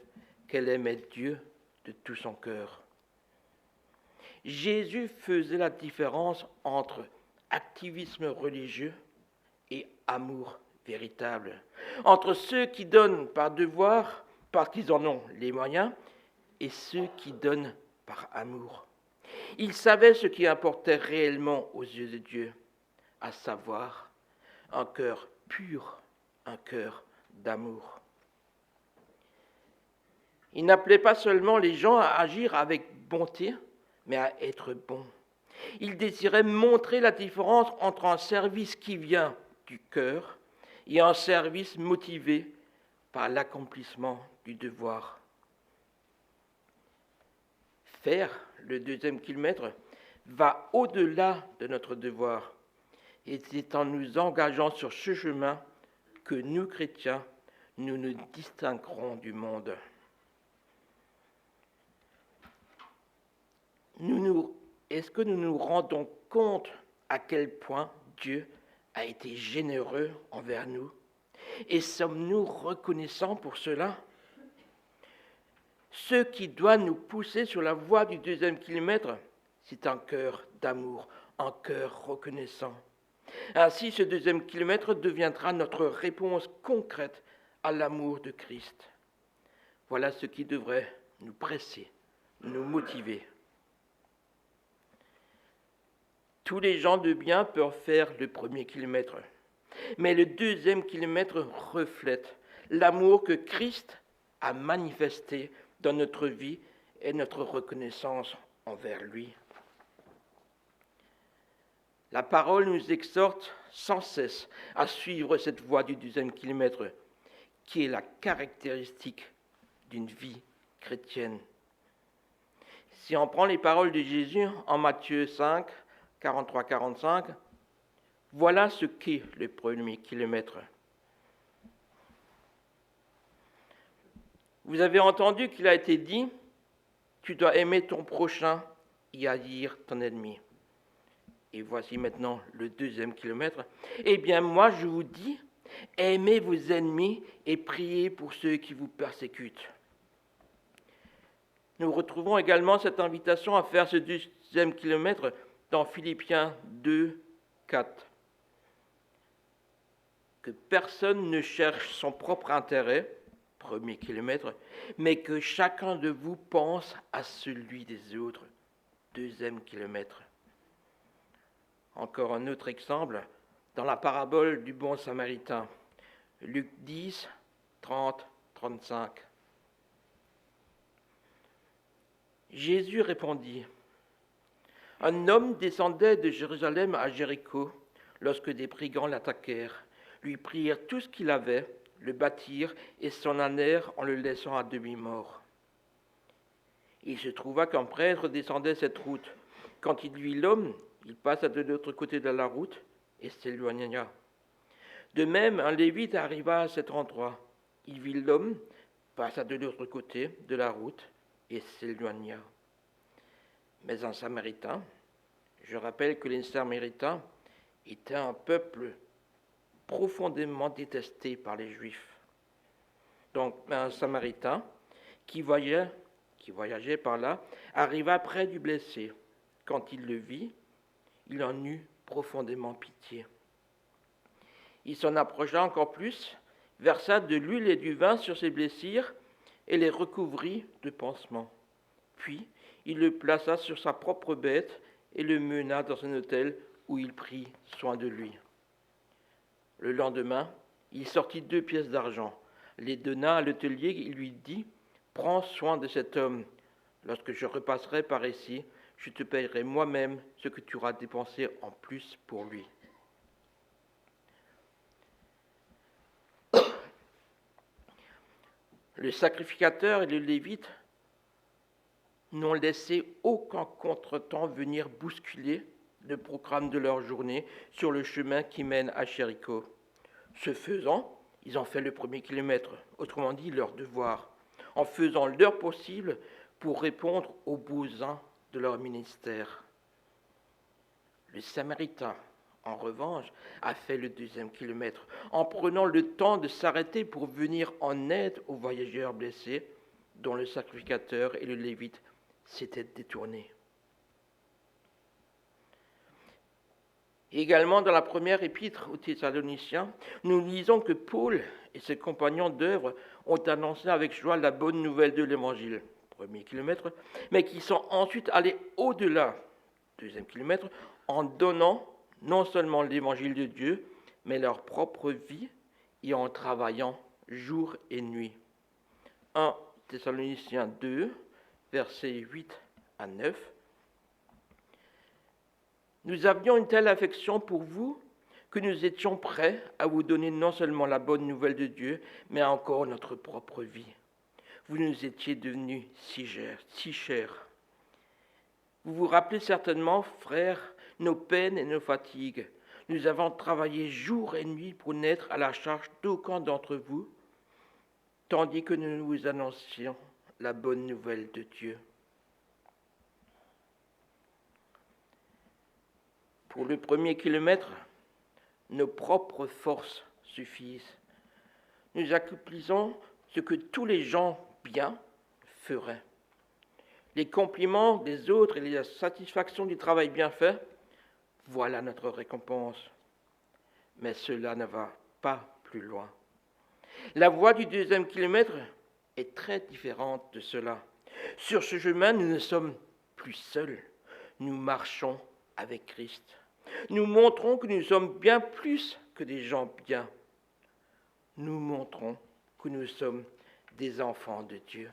qu'elle aimait Dieu de tout son cœur. Jésus faisait la différence entre activisme religieux et amour véritable, entre ceux qui donnent par devoir, parce qu'ils en ont les moyens, et ceux qui donnent par amour. Il savait ce qui importait réellement aux yeux de Dieu, à savoir un cœur pur, un cœur d'amour. Il n'appelait pas seulement les gens à agir avec bonté, mais à être bons. Il désirait montrer la différence entre un service qui vient du cœur et un service motivé par l'accomplissement du devoir. Faire le 2e kilomètre va au-delà de notre devoir. Et c'est en nous engageant sur ce chemin que nous, chrétiens, nous nous distinguerons du monde. Est-ce que nous nous rendons compte à quel point Dieu a été généreux envers nous? Et sommes-nous reconnaissants pour cela? Ce qui doit nous pousser sur la voie du 2e kilomètre, c'est un cœur d'amour, un cœur reconnaissant. Ainsi, ce 2e kilomètre deviendra notre réponse concrète à l'amour de Christ. Voilà ce qui devrait nous presser, nous motiver. Tous les gens de bien peuvent faire le 1er kilomètre, mais le 2e kilomètre reflète l'amour que Christ a manifesté dans notre vie et notre reconnaissance envers lui. La parole nous exhorte sans cesse à suivre cette voie du 2e kilomètre, qui est la caractéristique d'une vie chrétienne. Si on prend les paroles de Jésus en Matthieu 5, 43-45, voilà ce qu'est le 1er kilomètre. Vous avez entendu qu'il a été dit, tu dois aimer ton prochain et haïr ton ennemi. Et voici maintenant le 2e kilomètre. Eh bien, moi, je vous dis, aimez vos ennemis et priez pour ceux qui vous persécutent. Nous retrouvons également cette invitation à faire ce 2e kilomètre dans Philippiens 2, 4. Que personne ne cherche son propre intérêt, 1er kilomètre, mais que chacun de vous pense à celui des autres, 2e kilomètre. Encore un autre exemple, dans la parabole du bon samaritain, Luc 10, 30, 35. Jésus répondit, « Un homme descendait de Jérusalem à Jéricho lorsque des brigands l'attaquèrent, lui prirent tout ce qu'il avait, le battirent et s'en allèrent en le laissant à demi-mort. Il se trouva qu'un prêtre descendait cette route. Quand il vit l'homme, il passa de l'autre côté de la route et s'éloigna. De même, un lévite arriva à cet endroit. Il vit l'homme, passa de l'autre côté de la route et s'éloigna. Mais un Samaritain, je rappelle que les Samaritains étaient un peuple profondément détesté par les Juifs. Donc un Samaritain qui voyageait par là arriva près du blessé. Quand il le vit, il en eut profondément pitié. Il s'en approcha encore plus, versa de l'huile et du vin sur ses blessures et les recouvrit de pansements. Puis il le plaça sur sa propre bête et le mena dans un hôtel où il prit soin de lui. Le lendemain, il sortit 2 pièces d'argent, les donna à l'hôtelier et lui dit « Prends soin de cet homme. Lorsque je repasserai par ici, je te payerai moi-même ce que tu auras dépensé en plus pour lui. » Le sacrificateur et le lévite n'ont laissé aucun contretemps venir bousculer le programme de leur journée sur le chemin qui mène à Jéricho. Ce faisant, ils ont fait le premier kilomètre, autrement dit leur devoir, en faisant leur possible pour répondre aux besoins de leur ministère. Le Samaritain, en revanche, a fait le 2e kilomètre en prenant le temps de s'arrêter pour venir en aide aux voyageurs blessés dont le sacrificateur et le lévite s'étaient détournés. Également dans la première épître aux Thessaloniciens, nous lisons que Paul et ses compagnons d'œuvre ont annoncé avec joie la bonne nouvelle de l'Évangile, 1er kilomètre, mais qui sont ensuite allés au-delà, 2e kilomètre, en donnant non seulement l'Évangile de Dieu, mais leur propre vie et en travaillant jour et nuit. 1 Thessaloniciens 2, versets 8 à 9. Nous avions une telle affection pour vous que nous étions prêts à vous donner non seulement la bonne nouvelle de Dieu, mais encore notre propre vie. Vous nous étiez devenus si chers. Vous vous rappelez certainement, frères, nos peines et nos fatigues. Nous avons travaillé jour et nuit pour n'être à la charge d'aucun d'entre vous, tandis que nous vous annoncions la bonne nouvelle de Dieu. Pour le 1er kilomètre, nos propres forces suffisent. Nous accomplissons ce que tous les gens bien feraient. Les compliments des autres et la satisfaction du travail bien fait, voilà notre récompense. Mais cela ne va pas plus loin. La voie du 2e kilomètre est très différente de cela. Sur ce chemin, nous ne sommes plus seuls. Nous marchons avec Christ. Nous montrons que nous sommes bien plus que des gens bien. Nous montrons que nous sommes des enfants de Dieu.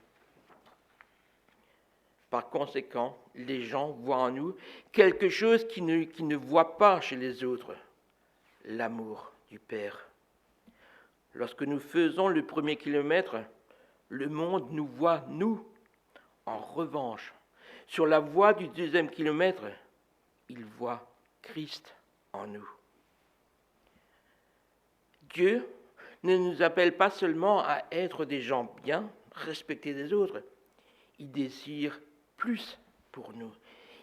Par conséquent, les gens voient en nous quelque chose qu'ils ne voient pas chez les autres, l'amour du Père. Lorsque nous faisons le 1er kilomètre, le monde nous voit, nous. En revanche, sur la voie du 2e kilomètre, il voit Christ en nous. Dieu ne nous appelle pas seulement à être des gens bien, respecter des autres. Il désire plus pour nous.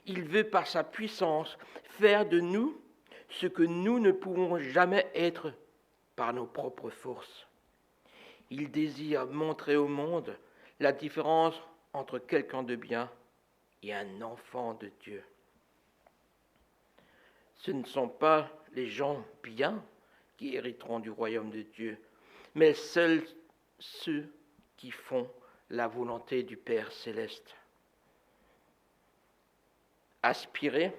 Il veut par sa puissance faire de nous ce que nous ne pouvons jamais être par nos propres forces. Il désire montrer au monde la différence entre quelqu'un de bien et un enfant de Dieu. Ce ne sont pas les gens bien qui hériteront du royaume de Dieu, mais seuls ceux qui font la volonté du Père céleste. Aspirer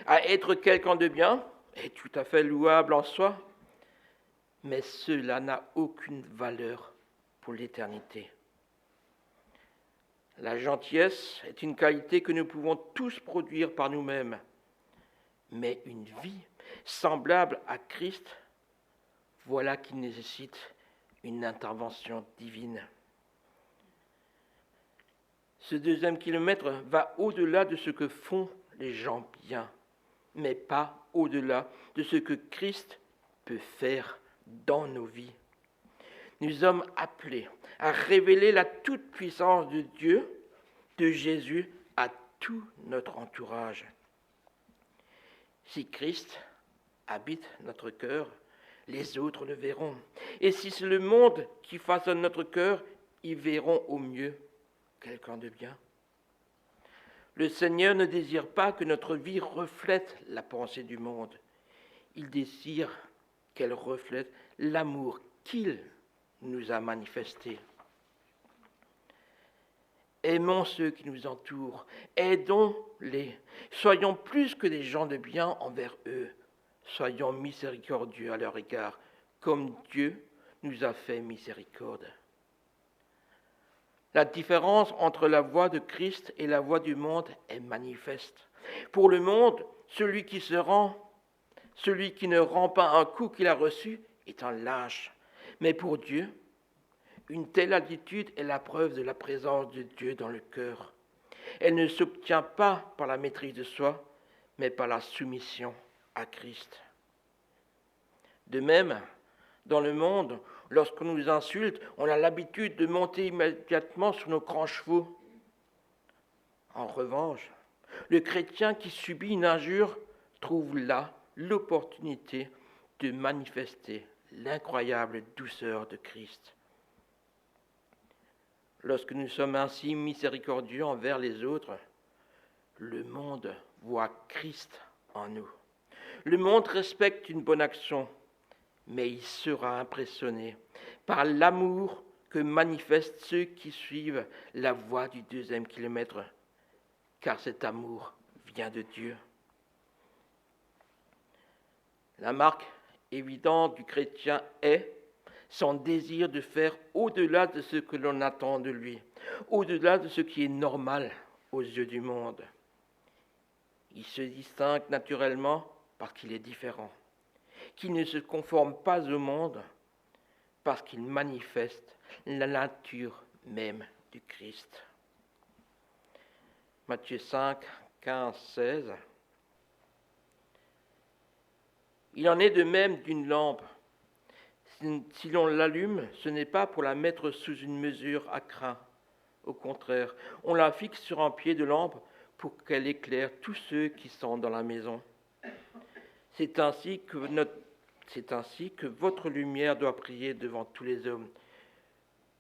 à être quelqu'un de bien est tout à fait louable en soi, mais cela n'a aucune valeur pour l'éternité. La gentillesse est une qualité que nous pouvons tous produire par nous-mêmes, mais une vie semblable à Christ, voilà qui nécessite une intervention divine. Ce 2e kilomètre va au-delà de ce que font les gens bien, mais pas au-delà de ce que Christ peut faire dans nos vies. Nous sommes appelés à révéler la toute-puissance de Dieu, de Jésus, à tout notre entourage. Si Christ habite notre cœur, les autres le verront. Et si c'est le monde qui façonne notre cœur, ils verront au mieux quelqu'un de bien. Le Seigneur ne désire pas que notre vie reflète la pensée du monde. Il désire qu'elle reflète l'amour qu'il nous a manifesté. Aimons ceux qui nous entourent, aidons-les, soyons plus que des gens de bien envers eux, soyons miséricordieux à leur égard, comme Dieu nous a fait miséricorde. La différence entre la voie de Christ et la voie du monde est manifeste. Pour le monde, celui qui ne rend pas un coup qu'il a reçu est un lâche. Mais pour Dieu, une telle attitude est la preuve de la présence de Dieu dans le cœur. Elle ne s'obtient pas par la maîtrise de soi, mais par la soumission à Christ. De même, dans le monde, lorsqu'on nous insulte, on a l'habitude de monter immédiatement sur nos grands chevaux. En revanche, le chrétien qui subit une injure trouve là l'opportunité de manifester l'incroyable douceur de Christ. Lorsque nous sommes ainsi miséricordieux envers les autres, le monde voit Christ en nous. Le monde respecte une bonne action, mais il sera impressionné par l'amour que manifestent ceux qui suivent la voie du 2e kilomètre, car cet amour vient de Dieu. La marque évidente du chrétien est son désir de faire au-delà de ce que l'on attend de lui, au-delà de ce qui est normal aux yeux du monde. Il se distingue naturellement parce qu'il est différent, qu'il ne se conforme pas au monde, parce qu'il manifeste la nature même du Christ. Matthieu 5, 15, 16. Il en est de même d'une lampe. Si l'on l'allume, ce n'est pas pour la mettre sous une mesure à crin. Au contraire, on la fixe sur un pied de lampe pour qu'elle éclaire tous ceux qui sont dans la maison. C'est ainsi que votre lumière doit briller devant tous les hommes,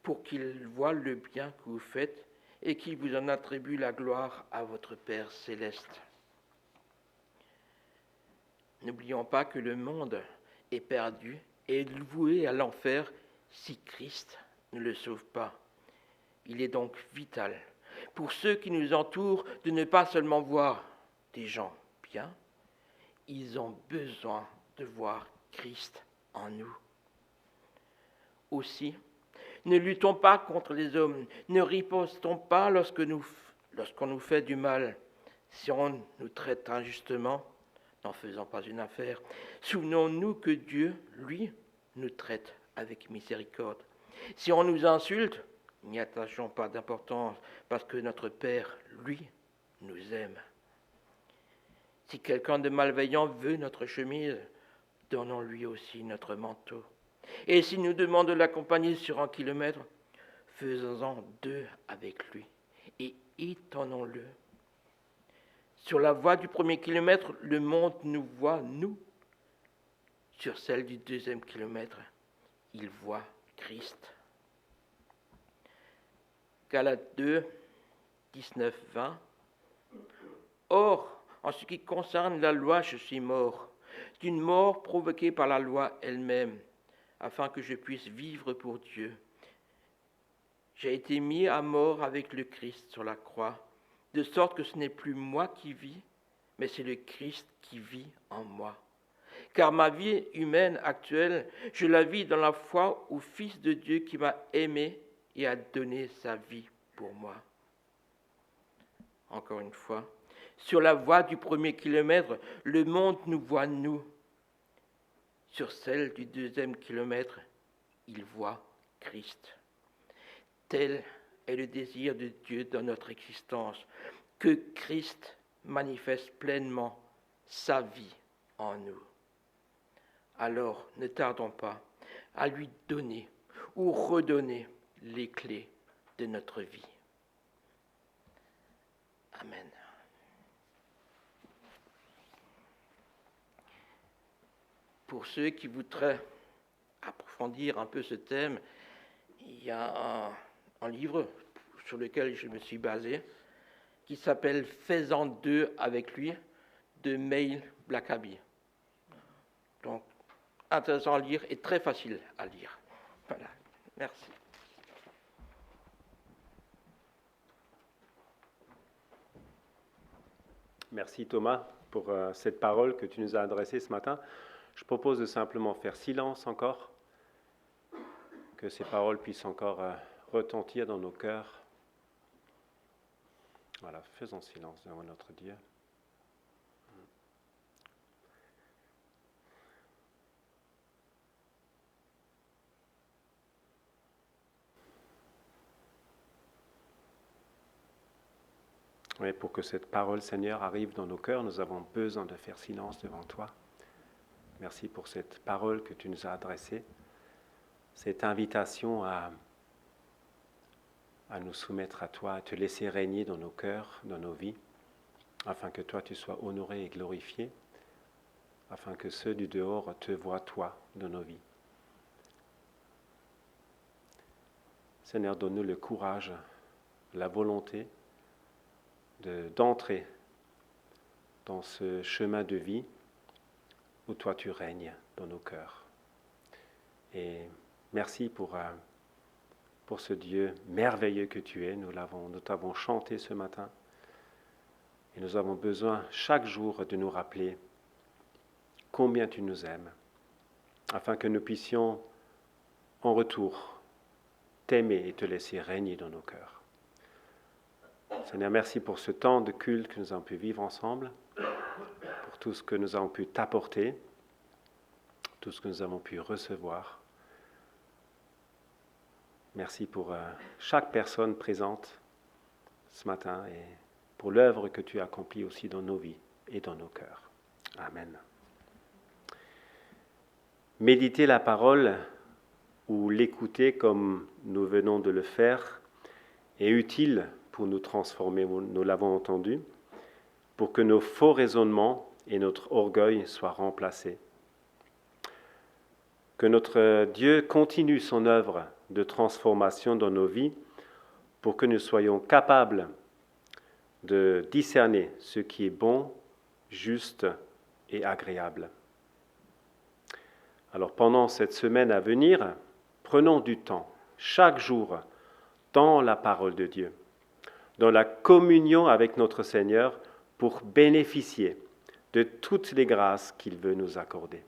pour qu'ils voient le bien que vous faites et qu'ils vous en attribuent la gloire à votre Père céleste. N'oublions pas que le monde est perdu et est voué à l'enfer si Christ ne le sauve pas. Il est donc vital pour ceux qui nous entourent de ne pas seulement voir des gens bien, ils ont besoin de voir Christ en nous. Aussi, ne luttons pas contre les hommes, ne ripostons pas lorsqu'on nous fait du mal. Si on nous traite injustement, n'en faisons pas une affaire. Souvenons-nous que Dieu, lui, nous traite avec miséricorde. Si on nous insulte, n'y attachons pas d'importance, parce que notre Père, lui, nous aime. Si quelqu'un de malveillant veut notre chemise, donnons-lui aussi notre manteau. Et s'il nous demande de l'accompagner sur 1 kilomètre, faisons-en 2 avec lui et étonnons-le. Sur la voie du 1er kilomètre, le monde nous voit, nous. Sur celle du 2e kilomètre, il voit Christ. Galates 2, 19, 20. Or, en ce qui concerne la loi, je suis mort, d'une mort provoquée par la loi elle-même, afin que je puisse vivre pour Dieu. J'ai été mis à mort avec le Christ sur la croix, de sorte que ce n'est plus moi qui vis, mais c'est le Christ qui vit en moi. Car ma vie humaine actuelle, je la vis dans la foi au Fils de Dieu qui m'a aimé et a donné sa vie pour moi. Encore une fois, sur la voie du 1er kilomètre, le monde nous voit nous. Sur celle du 2e kilomètre, il voit Christ. Tel est le désir de Dieu dans notre existence, que Christ manifeste pleinement sa vie en nous. Alors, ne tardons pas à lui donner ou redonner les clés de notre vie. Amen. Pour ceux qui voudraient approfondir un peu ce thème, il y a un livre sur lequel je me suis basé, qui s'appelle « Faisant deux avec lui » de Mail Blackaby. Donc, intéressant à lire et très facile à lire. Voilà, merci. Merci Thomas pour cette parole que tu nous as adressée ce matin. Je propose de simplement faire silence encore, que ces paroles puissent encore retentir dans nos cœurs. Voilà, faisons silence devant notre Dieu. Oui, pour que cette parole, Seigneur, arrive dans nos cœurs, nous avons besoin de faire silence devant toi. Merci pour cette parole que tu nous as adressée, cette invitation à nous soumettre à toi, à te laisser régner dans nos cœurs, dans nos vies, afin que toi, tu sois honoré et glorifié, afin que ceux du dehors te voient, toi, dans nos vies. Seigneur, donne-nous le courage, la volonté d'entrer dans ce chemin de vie où toi tu règnes dans nos cœurs. Et merci pour ce Dieu merveilleux que tu es. Nous t'avons chanté ce matin et nous avons besoin chaque jour de nous rappeler combien tu nous aimes, afin que nous puissions en retour t'aimer et te laisser régner dans nos cœurs. Seigneur, merci pour ce temps de culte que nous avons pu vivre ensemble, pour tout ce que nous avons pu t'apporter, tout ce que nous avons pu recevoir. Merci pour chaque personne présente ce matin et pour l'œuvre que tu as accomplie aussi dans nos vies et dans nos cœurs. Amen. Méditer la parole ou l'écouter comme nous venons de le faire est utile pour nous transformer, nous l'avons entendu, pour que nos faux raisonnements et notre orgueil soient remplacés. Que notre Dieu continue son œuvre de transformation dans nos vies pour que nous soyons capables de discerner ce qui est bon, juste et agréable. Alors pendant cette semaine à venir, prenons du temps, chaque jour, dans la parole de Dieu, dans la communion avec notre Seigneur pour bénéficier de toutes les grâces qu'il veut nous accorder.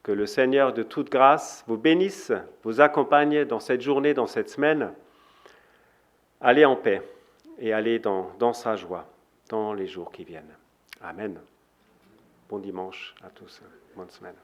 Que le Seigneur de toute grâce vous bénisse, vous accompagne dans cette journée, dans cette semaine. Allez en paix et allez dans sa joie dans les jours qui viennent. Amen. Bon dimanche à tous. Bonne semaine.